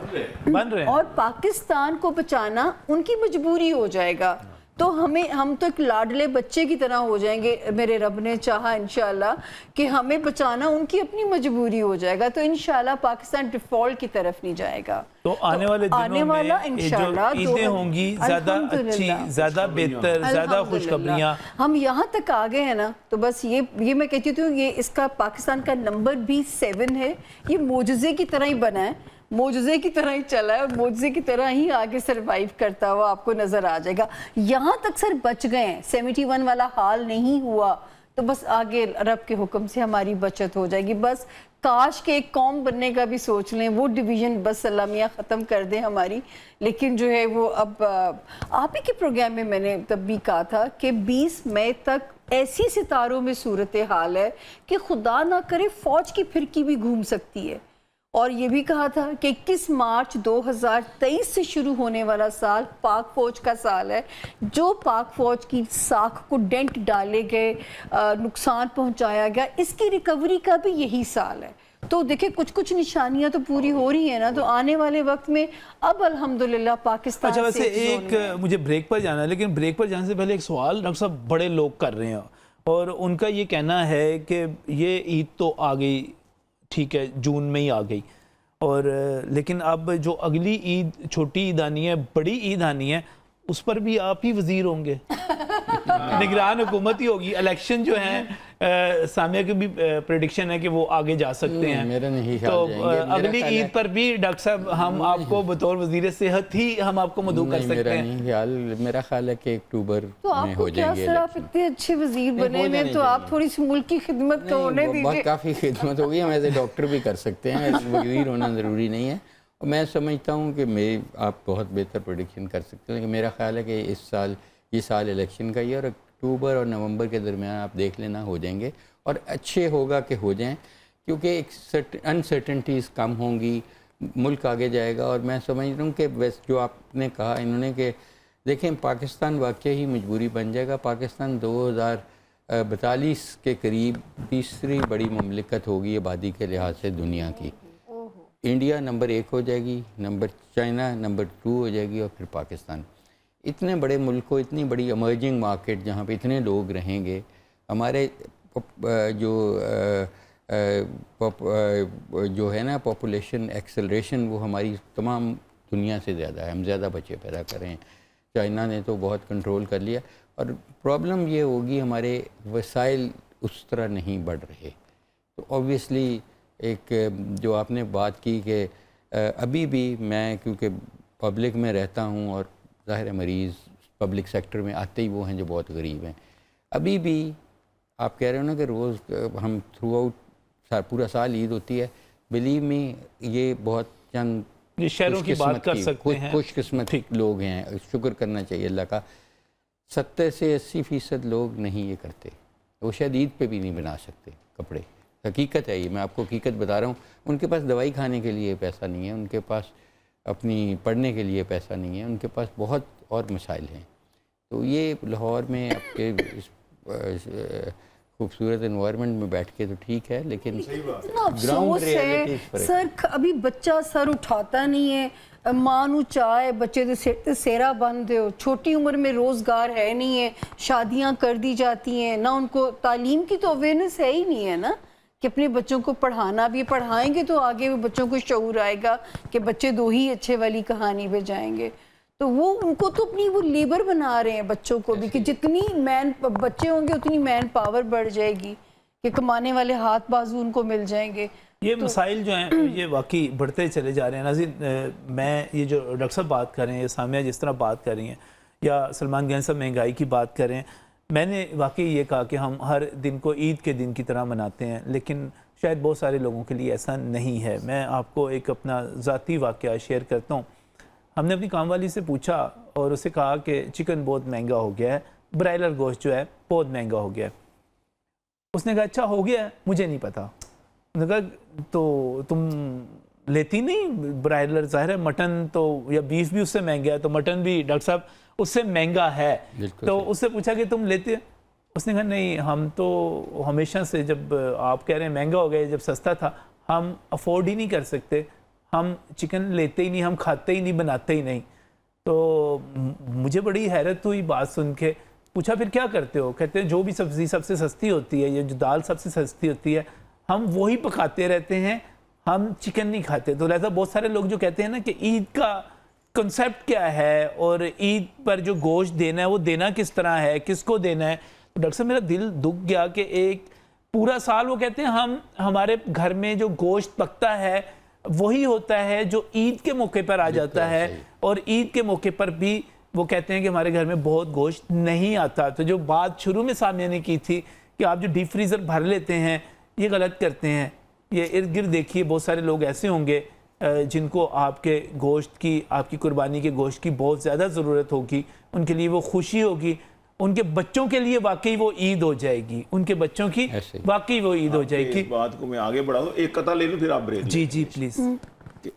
बन रहे हैं। और पाकिस्तान को बचाना उनकी मजबूरी हो जाएगा। तो हम तो एक लाडले बच्चे की तरह हो जाएंगे, मेरे रब ने चाहा इंशाल्लाह कि हमें बचाना उनकी अपनी मजबूरी हो जाएगा, तो इंशाल्लाह पाकिस्तान डिफॉल्ट की तरफ नहीं जाएगा। तो आने वाले दिनों आने वाला में इंशाल्लाह जो ईदें होंगी ज्यादा अच्छी, अल्हम्दुलिल्लाह, ज्यादा बेहतर, ज्यादा खुशखबरियां। हम यहाँ तक आ गए हैं ना, तो बस ये मैं कहती हूँ ये इसका पाकिस्तान का नंबर भी 7 है, ये मोजज़े की तरह ही बना है, मोजज़े की तरह ही चला है और मोजज़े की तरह ही आगे सरवाइव करता हुआ आपको नजर आ जाएगा। यहाँ तक सर बच गए हैं, 71 वाला हाल नहीं हुआ, तो बस आगे रब के हुक्म से हमारी बचत हो जाएगी। बस काश के एक कौम बनने का भी सोच लें, वो डिवीज़न बस अल्लाह मियाँ ख़त्म कर दें हमारी, लेकिन जो है वो अब आप ही के प्रोग्राम में मैंने तब भी कहा था कि 20 मई तक ऐसी सितारों में सूरत हाल है कि खुदा ना करे फ़ौज की फिरकी भी घूम सकती है। और ये भी कहा था कि 21 मार्च 2023 से शुरू होने वाला साल पाक फ़ौज का साल है, जो पाक फ़ौज की साख को डेंट डाले गए, नुकसान पहुंचाया गया, इसकी रिकवरी का भी यही साल है। तो देखिए कुछ निशानियां तो पूरी हो रही हैं ना, तो आने वाले वक्त में अब अल्हम्दुलिल्लाह पाकिस्तान। अच्छा, वैसे एक मुझे ब्रेक पर जाना है, लेकिन ब्रेक पर जाने से पहले एक सवाल डॉक्टर साहब बड़े लोग कर रहे हैं और उनका ये कहना है कि ये ईद तो आ गई, ठीक है, जून में ही आ गई, और लेकिन अब जो अगली ईद, छोटी ईद आनी है, बड़ी ईद आनी है, उस पर भी आप ही वजीर होंगे, निगरान हुकूमत ही होगी। इलेक्शन जो है सामिया की भी प्रेडिक्शन है कि वो आगे जा सकते हैं। मेरा नहीं ख्याल तो जाएंगे। मेरा अगली ख्याल ईद है- पर भी डॉक्टर साहब हम आपको बतौर वजीर सेहत ही हम आपको मदऊ कर नहीं, सकते मेरा हैं। नहीं ख्याल, मेरा ख्याल है कि अक्टूबर तो में आपको हो क्या जाएंगे सर, आप इलेक्शन। इतने अच्छे वजीर नहीं, बने हो हुए जाने हैं, तो आप चाहिए। थोड़ी सी मुल्क की खिदमत तो होने नहीं, बहुत दीजिए। काफ़ी खिदमत होगी, हम एज ए डॉक्टर भी कर सकते हैं, वजीर होना ज़रूरी नहीं है। और मैं समझता हूँ कि आप बहुत बेहतर प्रेडिक्शन कर सकते हैं, लेकिन मेरा ख्याल है कि ये साल इलेक्शन का ही है, और अक्टूबर और नवंबर के दरमियान आप देख लेना हो जाएंगे, और अच्छे होगा कि हो जाएं, क्योंकि एक अनसर्टनटीज़ कम होंगी, मुल्क आगे जाएगा। और मैं समझ रहा हूँ कि वैसे जो आपने कहा इन्होंने कि देखें पाकिस्तान वाकई ही मजबूरी बन जाएगा। पाकिस्तान 2042 के करीब तीसरी बड़ी मुमलिकत होगी आबादी के लिहाज से दुनिया की। इंडिया नंबर 1 हो जाएगी, चाइना नंबर 2 हो जाएगी, और फिर पाकिस्तान। इतने बड़े मुल्क को, इतनी बड़ी इमर्जिंग मार्केट जहाँ पे इतने लोग रहेंगे, हमारे जो है ना पॉपुलेशन एक्सेलरेशन, वो हमारी तमाम दुनिया से ज़्यादा है। हम ज़्यादा बच्चे पैदा कर रहे हैं। चाइना ने तो बहुत कंट्रोल कर लिया, और प्रॉब्लम ये होगी हमारे वसाइल उस तरह नहीं बढ़ रहे। तो ऑब्वियसली एक जो आपने बात की कि अभी भी मैं क्योंकि पब्लिक में रहता हूँ, और ज़ाहिर है मरीज़ पब्लिक सेक्टर में आते ही वो हैं जो बहुत गरीब हैं। अभी भी आप कह रहे हो ना कि रोज़ हम थ्रू आउट पूरा साल ईद होती है, बिलीव मी ये बहुत चंद ये शहरों की बात कर सकते हैं, खुशकिस्मत लोग हैं, शुक्र करना चाहिए अल्लाह का। 70 से 80% लोग नहीं ये करते, वो शायद ईद पे भी नहीं बना सकते कपड़े। हकीकत है ये, मैं आपको हकीकत बता रहा हूँ। उनके पास दवाई खाने के लिए पैसा नहीं है, उनके पास अपनी पढ़ने के लिए पैसा नहीं है, उनके पास बहुत और मसाइल हैं। तो ये लाहौर में आपके इस खूबसूरत एनवायरनमेंट में बैठ के तो ठीक है, लेकिन इतना अफसोस है सर, अभी बच्चा सर उठाता नहीं है, मां नू चाहे बच्चे दे सिर ते सेरा बन दो, छोटी उम्र में रोजगार है नहीं है, शादियां कर दी जाती हैं ना, उनको तालीम की तो अवेयरनेस है ही नहीं है ना कि अपने बच्चों को पढ़ाना भी, पढ़ाएंगे तो आगे वो बच्चों को शऊर आएगा कि बच्चे दो ही अच्छे वाली कहानी पे जाएंगे। तो वो उनको तो अपनी वो लेबर बना रहे हैं बच्चों को भी, कि जितनी बच्चे होंगे उतनी मैन पावर बढ़ जाएगी, कि कमाने वाले हाथ बाजू उनको मिल जाएंगे। ये मसाइल जो हैं ये वाकई बढ़ते चले जा रहे हैं। नाज़रीन, मैं ये जो डॉक्टर साहब बात कर रहे हैं, सामिया जिस तरह बात कर रही हैं, या सलमान गैन साहब महंगाई की बात कर रहे हैं, मैंने वाकई ये कहा कि हम हर दिन को ईद के दिन की तरह मनाते हैं, लेकिन शायद बहुत सारे लोगों के लिए ऐसा नहीं है। मैं आपको एक अपना ज़ाती वाक़या शेयर करता हूँ। हमने अपनी काम वाली से पूछा और उसे कहा कि चिकन बहुत महंगा हो गया है, ब्रायलर गोश्त जो है बहुत महंगा हो गया है। उसने कहा अच्छा हो गया है, मुझे नहीं पता। उसने कहा तो तुम लेती नहीं ब्रायलर? ज़ाहिर है मटन तो या बीफ भी उससे महंगा है, तो मटन भी डॉक्टर साहब उससे महंगा है। तो उससे पूछा कि तुम लेते हो? उसने कहा नहीं, हम तो हमेशा से, जब आप कह रहे हैं महंगा हो गया, जब सस्ता था हम अफोर्ड ही नहीं कर सकते, हम चिकन लेते ही नहीं, हम खाते ही नहीं, बनाते ही नहीं। तो मुझे बड़ी हैरत हुई बात सुन के। पूछा फिर क्या करते हो? कहते हैं जो भी सब्ज़ी सबसे सस्ती होती है, ये जो दाल सबसे सस्ती होती है, हम वही पकाते रहते हैं, हम चिकन नहीं खाते। तो लिहाजा बहुत सारे लोग जो कहते हैं ना कि ईद का कंसेप्ट क्या है और ईद पर जो गोश्त देना है वो देना किस तरह है, किसको देना है, तो डॉक्टर साहब मेरा दिल दुख गया कि एक पूरा साल वो कहते हैं हमारे घर में जो गोश्त पकता है वही होता है जो ईद के मौके पर आ जाता है, और ईद के मौके पर भी वो कहते हैं कि हमारे घर में बहुत गोश्त नहीं आता। तो जो बात शुरू में सामने ने की थी कि आप जो डीप फ्रीज़र भर लेते हैं, ये गलत करते हैं। ये इर्द गिर्द देखिए बहुत सारे लोग ऐसे होंगे जिनको आपके गोश्त की, आपकी कुर्बानी के गोश्त की बहुत ज़्यादा ज़रूरत होगी, उनके लिए वो खुशी होगी, उनके बच्चों के लिए वाकई वो ईद हो जाएगी, उनके बच्चों की वाकई वो ईद हो जाएगी। इस बात को मैं आगे बढ़ा दूं, एक कथा ले लूं फिर आप ब्रेक। Ji ji please.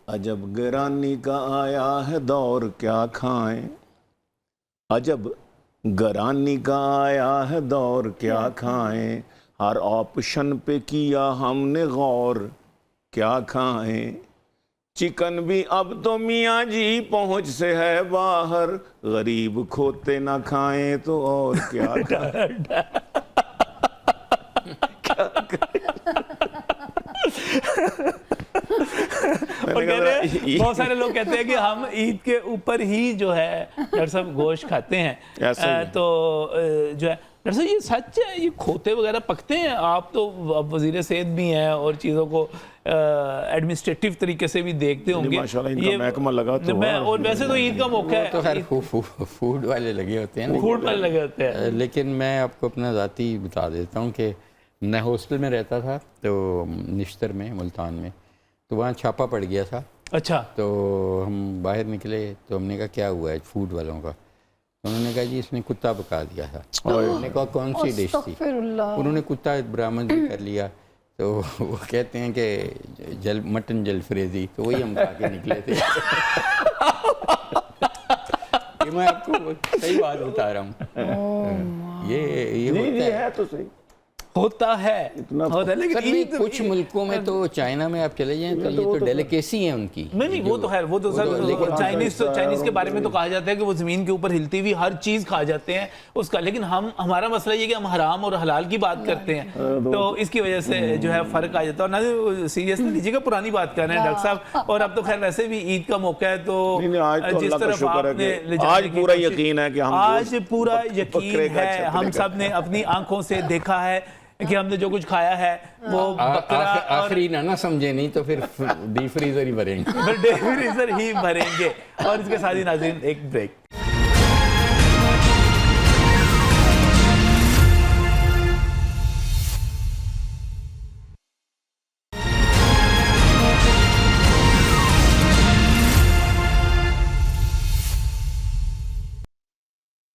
अजब गरानी का आया है दौर क्या खाएं, अजब गरानी का आया है दौर क्या खाएं, हर ऑप्शन पे किया हमने गौर क्या खाएं, चिकन भी अब तो मियाँ जी पहुंच से है बाहर, गरीब खोते ना खाएं तो और क्या खाएं। और कह रहे हैं बहुत सारे लोग कहते हैं कि हम ईद के ऊपर ही जो है डॉक्टर साहब गोश्त खाते हैं। ऐसा ही है। तो जो है डॉक्टर साहब ये सच है, ये खोते वगैरह पकते हैं? आप तो अब वजीर सेहत भी हैं और चीज़ों को एडमिनिस्ट्रेटिव तरीके से भी देखते होंगे। माशाल्लाह इनका महकमा लगा तो मैं, और वैसे तो ईद का मौका है, तो खैर फूड वाले लगे होते हैं, फूड पर लगे होते हैं। लेकिन मैं आपको अपना ज़ाती बता देता हूँ कि मैं हॉस्टल में रहता था तो निश्तर में, मुल्तान में, तो वहाँ छापा पड़ गया था। अच्छा। तो हम बाहर निकले तो हमने कहा क्या हुआ है फूड वालों का, तो उन्होंने कहा जी इसने कुत्ता पका दिया था। हमने कहा कौन सी डिश थी? उन्होंने कुत्ता बरामद भी कर लिया। तो वो कहते हैं कि मटन जलफ्रेजी, तो वही हम खा के निकले थे। ये मैं आपको सही बात बता रहा हूँ। ये होता है तो सही होता है, होता है, लेकिन सर भी कुछ मुल्कों में तो चाइना में आप चले जाएं तो ये तो डेलिकेसी है उनकी। नहीं वो तो खैर, वो तो सर चाइनीज के बारे में तो कहा जाता है कि वो जमीन के ऊपर हिलती हुई हर चीज खा जाते हैं उसका, लेकिन हमारा मसला ये कि हम हराम और हलाल की बात करते हैं, तो इसकी वजह से जो है फर्क आ जाता है। और ना सीरियस लीजिएगा, पुरानी बात कर रहे हैं डॉक्टर साहब, और अब तो खैर वैसे भी ईद का मौका है, तो जिस तरफ आपने आज पूरा यकीन है कि हम आज पूरा यकीन है, हम सब ने अपनी आंखों से देखा है कि हमने जो कुछ खाया है वो बकरा आखिरी ना समझे, नहीं तो फिर डीप फ्रीजर ही भरेंगे, फिर डीप फ्रीजर ही भरेंगे। और इसके साथ ही नाज़रीन एक break.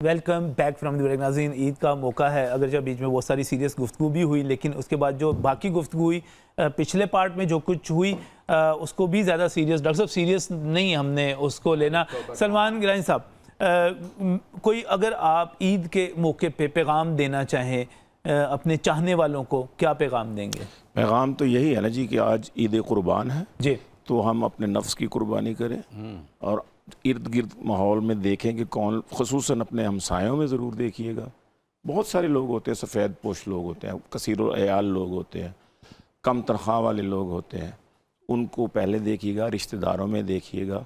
Welcome back from the break. नाज़रीन ईद का मौका है, अगर जब बीच में बहुत सारी सीरियस गुफ्तगू भी हुई, लेकिन उसके बाद जो बाकी गुफ्तगू हुई पिछले पार्ट में जो कुछ हुई उसको भी ज़्यादा सीरियस, डॉक्टर साहब सीरियस नहीं हमने उसको लेना। सलमान गिलानी साहब, कोई अगर आप ईद के मौके पे पैगाम देना चाहें अपने चाहने वालों को, क्या पैगाम देंगे? पैगाम तो यही है ना जी कि आज ईद कुर्बान है जी, तो हम अपने नफ्स की कुर्बानी करें और इर्द गिर्द माहौल में देखें कि कौन, खुसूसन अपने हमसायों में ज़रूर देखिएगा। बहुत सारे लोग होते हैं, सफ़ेद पोश लोग होते हैं, कसीर अयाल लोग होते हैं, कम तनख्वाह वाले लोग होते हैं, उनको पहले देखिएगा, रिश्तेदारों में देखिएगा।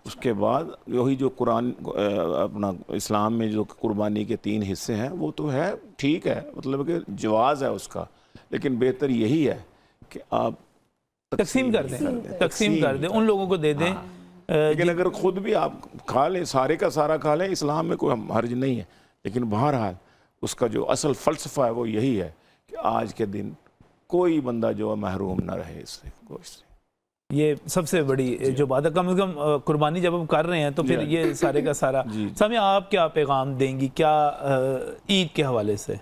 उसके बाद वही जो कुरान अपना इस्लाम में जो कुर्बानी के 3 हिस्से हैं वो तो है, ठीक है, मतलब कि जवाज़ है उसका, लेकिन बेहतर यही है कि आप तकसीम कर दें, उन लोगों को दे दें। लेकिन अगर खुद भी आप खा लें, सारे का सारा खा लें, इस्लाम में कोई हर्ज नहीं है, लेकिन बहरहाल उसका जो असल फ़लसफ़ा है वो यही है कि आज के दिन कोई बंदा जो है महरूम ना रहे इससे, गोश्त से। ये सबसे बड़ी जो बात है, कम से कम कुर्बानी जब हम कर रहे हैं तो फिर ये सारे का सारा। समय आप क्या पैगाम देंगी क्या ईद के हवाले से?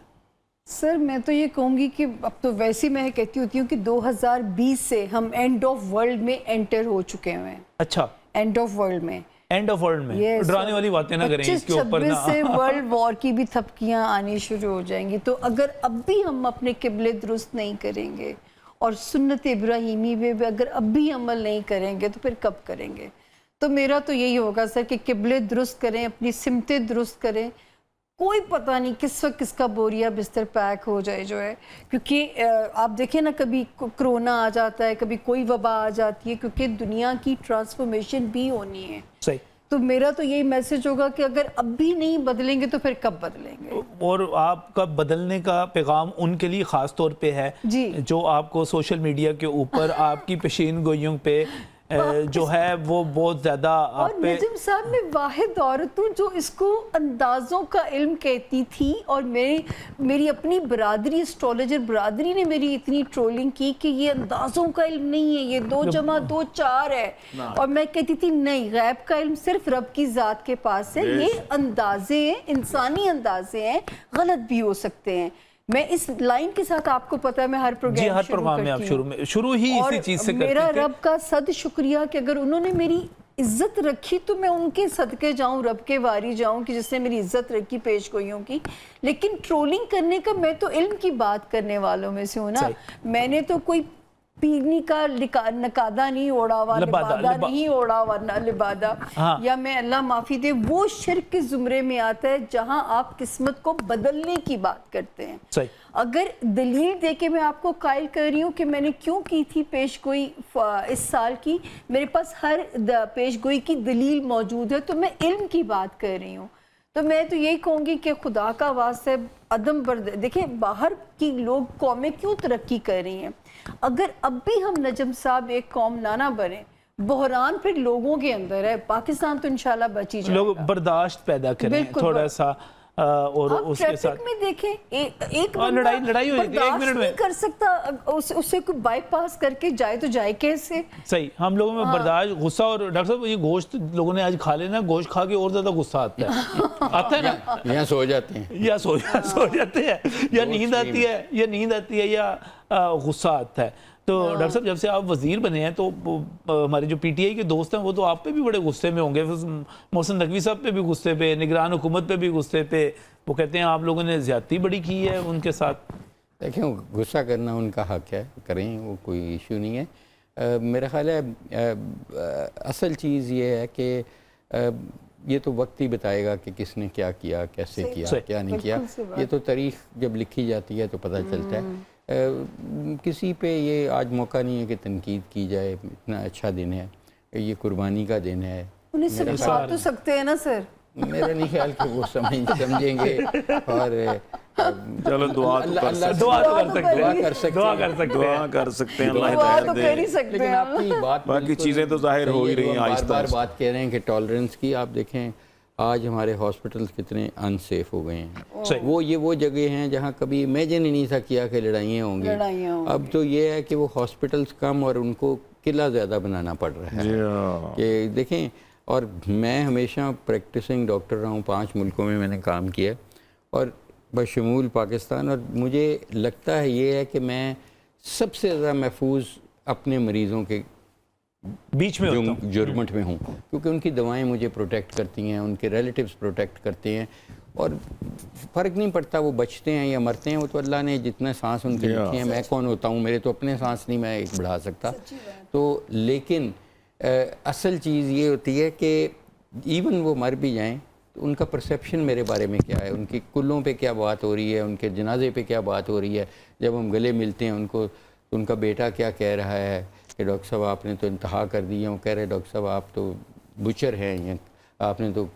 सर मैं तो ये कहूँगी कि अब तो वैसे मैं कहती होती हूँ कि 2020 से हम एंड ऑफ वर्ल्ड में एंटर हो चुके हैं। अच्छा, एंड ऑफ वर्ल्ड में, एंड ऑफ वर्ल्ड में yes, डराने वाली बातें ना करें इसके ऊपर ना। से वर्ल्ड वॉर की भी थपकियां आनी शुरू हो जाएंगी। तो अगर अब भी हम अपने किबले दुरुस्त नहीं करेंगे और सुन्नत इब्राहीमी पे भी अगर अब भी अमल नहीं करेंगे तो फिर कब करेंगे? तो मेरा तो यही होगा सर कि किबले दुरुस्त करें, अपनी सिमतें दुरुस्त करें। कोई पता नहीं किस वक्त किसका बोरिया बिस्तर पैक हो जाए जो है, क्योंकि आप देखें ना, कभी कोरोना आ जाता है, कभी कोई वबा आ जाती है, क्योंकि दुनिया की ट्रांसफॉर्मेशन भी होनी है। सही। तो मेरा तो यही मैसेज होगा कि अगर अब भी नहीं बदलेंगे तो फिर कब बदलेंगे? और आपका बदलने का पैगाम उनके लिए ख़ास तौर पे है जी, जो आपको सोशल मीडिया के ऊपर आपकी पेशीन गोइयों पे जो है वो बहुत ज़्यादा आप पे। नजम साहब मैं वाहिद औरत हूँ जो इसको अंदाज़ों का इल्म कहती थी, और मेरी अपनी बरादरी, एस्ट्रोलॉजर बरादरी ने मेरी इतनी ट्रोलिंग की कि ये अंदाज़ों का इल्म नहीं है, ये 2 जमा 2 4 है। और मैं कहती थी नहीं, गैब का इल्म सिर्फ रब की ज़ात के पास है, ये अंदाजे हैं, इंसानी अंदाजे हैं, गलत भी हो सकते हैं। मैं इस लाइन के साथ, आपको पता है मैं हर प्रोग्राम में आप शुरू ही इसी चीज से करती मेरा रब का सद शुक्रिया कि अगर उन्होंने मेरी इज्जत रखी तो मैं उनके सदके जाऊं, रब के वारी जाऊं कि जिसने मेरी इज्जत रखी पेश गोइयों की। लेकिन ट्रोलिंग करने का, मैं तो इल्म की बात करने वालों में से हूं ना, मैंने तो कोई पीरनी का नकादा नहीं ओढ़ा हुआ, लिबादा नहीं ओढ़ा हुआ ना लिबादा, हाँ। या मैं अल्लाह माफ़ी दे वो शिर्क के ज़ुमरे में आता है जहां आप किस्मत को बदलने की बात करते हैं। सही। अगर दलील दे के मैं आपको कायल कर रही हूँ कि मैंने क्यों की थी पेशगोई इस साल की, मेरे पास हर पेशगोई की दलील मौजूद है, तो मैं इल्म की बात कर रही हूँ। तो मैं तो यही कहूँगी कि खुदा का वास्ते अदम बर्दाश्त, देखिए बाहर की लोग कौमें क्यों तरक्की कर रही हैं, अगर अब भी हम नजम साहब एक कौम ना बने, बहरान फिर लोगों के अंदर है, पाकिस्तान तो इंशाल्लाह बची जाएगा। लोग बर्दाश्त पैदा करें बिल्कुल थोड़ा सा, और आप उसके साथ ट्रैफिक में देखें एक हाँ, बंदा लड़ाई हो जाती है 1 मिनट नहीं में। कर सकता, उससे कोई बाईपास करके जाए तो जाए कैसे? सही, हम लोगों में बर्दाश्त, गुस्सा, और डॉक्टर साहब ये गोश्त लोगों ने आज खा लेना, गोश्त खा के और ज्यादा गुस्सा आता है आता है ना, यहाँ सो जाते हैं या सो जाते हैं, या नींद आती है, या गुस्सा आता है। तो डॉक्टर साहब जब से आप वजीर बने हैं तो हमारे जो पीटीआई के दोस्त हैं वो तो आप पे भी बड़े गुस्से में होंगे, मोहसिन नकवी साहब पे भी गुस्से पे, निगरान हुकूमत पे भी गुस्से पे, वो कहते हैं आप लोगों ने ज्यादती बड़ी की है उनके साथ। देखिए गुस्सा करना उनका हक है, करें, वो कोई इशू नहीं है। मेरा ख्याल है असल चीज़ ये है कि ये तो वक्त ही बताएगा कि किसने क्या किया, कैसे किया, क्या नहीं किया। ये तो तारीख जब लिखी जाती है तो पता चलता है। किसी पे ये आज मौका नहीं है कि तनकीद की जाए, इतना अच्छा दिन है, ये कुर्बानी का दिन है। उन्हें से बचा तो सकते हैं ना सर? मेरा नहीं ख्याल कि वो समझेंगे, और चलो दुआ तो कर सकते दुआ तो कर सकते दुआ हैं, कर सकते दुआ हैं। कर सकते दुआ हैं। कर सकते हैं, अल्लाह दुआ हिदायत तो दे। कर ही सकते लेकिन हैं। आपकी बात बाकी बिल्कुल चीज़ें तो ज़ाहिर हो ही सही है, रही हैं जो हम आहिस्ता बार-बार आहिस्ता। बात कह रहे हैं कि टॉलरेंस की, आप देखें आज हमारे हॉस्पिटल्स कितने अनसेफ हो गए हैं। सही। वो जगह हैं जहाँ कभी इमेजिन ही नहीं था किया कि लड़ाइयाँ होंगी। अब तो ये है कि वो हॉस्पिटल्स कम और उनको किला ज़्यादा बनाना पड़ रहा है। जी हाँ। कि देखें, और मैं हमेशा प्रैक्टिसिंग डॉक्टर रहा हूँ, 5 मुल्कों में मैंने काम किया और बशमूल पाकिस्तान, और मुझे लगता है ये है कि मैं सबसे ज़्यादा महफूज अपने मरीज़ों के बीच में होता हूं। जुर्मट में हूँ, क्योंकि उनकी दवाएं मुझे प्रोटेक्ट करती हैं, उनके रिलेटिव्स प्रोटेक्ट करते हैं, और फ़र्क नहीं पड़ता वो बचते हैं या मरते हैं, वो तो अल्लाह ने जितना सांस उनके लिखी है, मैं कौन होता हूँ, मेरे तो अपने सांस नहीं मैं एक बढ़ा सकता। तो लेकिन असल चीज़ ये होती है कि इवन वो मर भी जाएं तो उनका परसेप्शन मेरे बारे में क्या है, उनकी कुल्लों पे क्या बात हो रही है, उनके जनाजे पे क्या बात हो रही है, जब हम गले मिलते हैं उनको तो उनका बेटा क्या कह रहा है कि डॉक्टर साहब आपने तो इंतहा कर दी है, वो कह रहे डॉक्टर साहब आप तो बुचर हैं, या आपने तो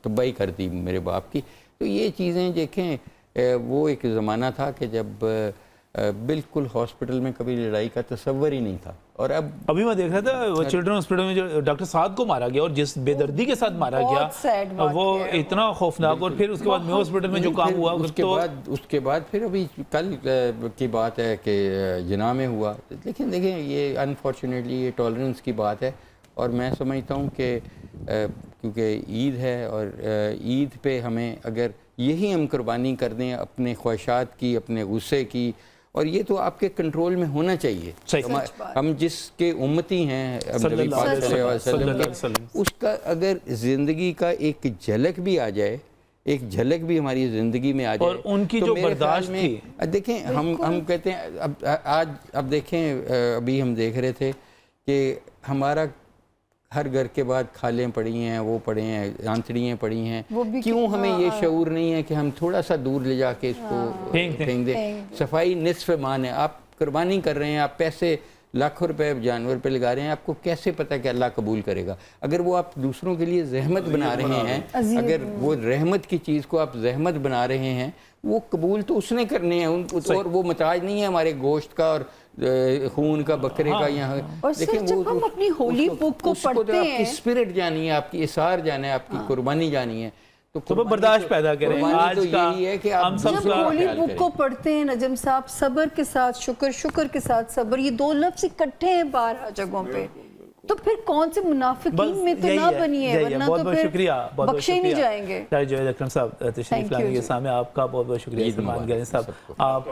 तबाही कर दी मेरे बाप की। तो ये चीज़ें देखें, वो एक ज़माना था कि जब बिल्कुल हॉस्पिटल में कभी लड़ाई का तसव्वुर ही नहीं था, और अब अभी मैं देख रहा था वो चिल्ड्रन हॉस्पिटल में जो डॉक्टर साद को मारा गया और जिस बेदर्दी के साथ मारा गया वो इतना खौफनाक, और फिर उसके बाद मेयो हॉस्पिटल में जो काम हुआ उसके बाद फिर अभी कल की बात है कि जना में हुआ। लेकिन देखें ये अनफॉर्चुनेटली ये टॉलरेंस की बात है, और मैं समझता हूँ कि क्योंकि ईद है और ईद पे हमें अगर यही हम कुर्बानी कर दें अपने ख्वाहिशात की, अपने गुस्से की, और ये तो आपके कंट्रोल में होना चाहिए। हम जिसके उम्मती हैं नबी पाक सल्लल्लाहु अलैहि वसल्लम, उसका अगर ज़िंदगी का एक झलक भी आ जाए, एक झलक भी हमारी ज़िंदगी में आ जाए, और उनकी तो जो मेरे बर्दाश्त ख्याल में देखें हम कहते हैं अब देखें, अभी हम देख रहे थे कि हमारा हर घर के बाद खालें पड़ी हैं, वो पड़े हैं, आंतड़ियाँ पड़ी हैं, क्यों हमें ये शऊर नहीं है कि हम थोड़ा सा दूर ले जाके इसको फेंक दें। सफाई निस्फ मान है, आप कुर्बानी कर रहे हैं, आप पैसे लाखों रुपए जानवर पे लगा रहे हैं, आपको कैसे पता कि अल्लाह कबूल करेगा? अगर वो आप दूसरों के लिए जहमत बना रहे हैं, अगर वो रहमत की चीज़ को आप जहमत बना रहे हैं, वो कबूल तो उसने करने हैं, और वो मताज नहीं है हमारे गोश्त का और खून का, बकरे का। यहाँ लेकिन जब हम अपनी होली बुक को पढ़ते हैं, आपकी स्पिरिट जानी है, आपकी इसार जाना है, आपकी कुर्बानी जानी है, तो बर्दाश्त पैदा करें। आज तो का यही है कि आप जब होली बुक को पढ़ते हैं नजम साहब, सब्र के साथ शुक्र, शुक्र के साथ सब्र, ये दो लफ्ज़ इकट्ठे हैं 12 जगहों पे, तो फिर कौन से मुनाफिकीन में तो ना बनिए, वरना बहुत तो बहुत फिर शुक्रिया, बहुत बख्शे ही नहीं जाएंगे। जावेद अकरम साहब तशरीफ लाने के सामने आपका बहुत बहुत शुक्रिया। सलमान गनी साहब आप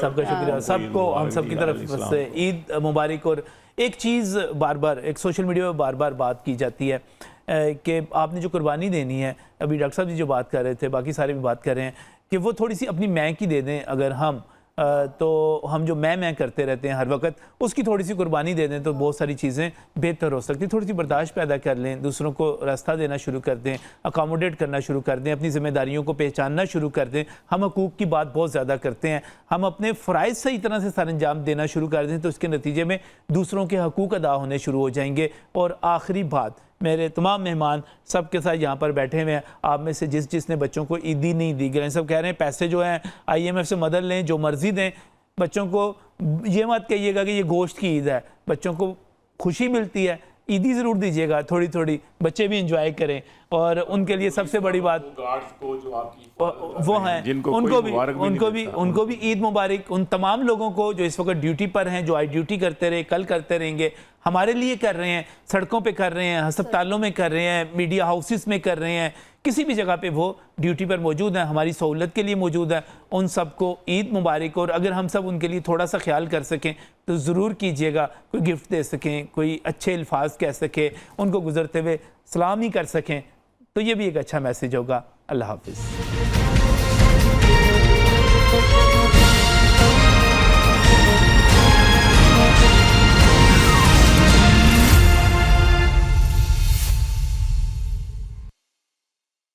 सबका शुक्रिया, सबको हम सब की तरफ से ईद मुबारक। और एक चीज़ बार बार एक सोशल मीडिया में बार बार बात की जाती है कि आपने जो कुर्बानी देनी है, अभी डॉक्टर साहब जी जो बात कर रहे थे, बाकी सारे भी बात कर रहे हैं कि वो थोड़ी सी अपनी मैं की दे दें। अगर हम तो हम जो मैं करते रहते हैं हर वक्त, उसकी थोड़ी सी कुर्बानी दे दें तो बहुत सारी चीज़ें बेहतर हो सकती। थोड़ी सी बर्दाश्त पैदा कर लें, दूसरों को रास्ता देना शुरू कर दें, अकोमोडेट करना शुरू कर दें, अपनी ज़िम्मेदारियों को पहचानना शुरू कर दें। हम हकूक़ की बात बहुत ज़्यादा करते हैं, हम अपने फ़राइज़ सही तरह से सरअंजाम देना शुरू कर दें तो इसके नतीजे में दूसरों के हकूक़ अदा होने शुरू हो जाएंगे। और आखिरी बात, मेरे तमाम मेहमान सब के साथ यहाँ पर बैठे हुए हैं, आप में से जिसने बच्चों को ईदी नहीं दी गई, सब कह रहे हैं पैसे जो हैं IMF से मदद लें, जो मर्जी दें, बच्चों को ये मत कहिएगा कि ये गोश्त की ईद है। बच्चों को खुशी मिलती है, ईदी ज़रूर दीजिएगा, थोड़ी थोड़ी, बच्चे भी इंजॉय करें। और उनके लिए सबसे बड़ी बात वो हैं, उनको भी ईद मुबारक। उन तमाम लोगों को जो इस वक्त ड्यूटी पर हैं, जो आज ड्यूटी करते रहे, कल करते रहेंगे, हमारे लिए कर रहे हैं, सड़कों पे कर रहे हैं, अस्पतालों में कर रहे हैं, मीडिया हाउसेस में कर रहे हैं, किसी भी जगह पे वो ड्यूटी पर मौजूद हैं, हमारी सहूलत के लिए मौजूद है। उन सबको ईद मुबारक। और अगर हम सब उनके लिए थोड़ा सा ख्याल कर सकें तो ज़रूर कीजिएगा। कोई गिफ्ट दे सकें, कोई अच्छे अल्फाज कह सके, उनको गुजरते हुए सलाम ही कर सकें, तो ये भी एक अच्छा मैसेज होगा। अल्लाह हाफिज़।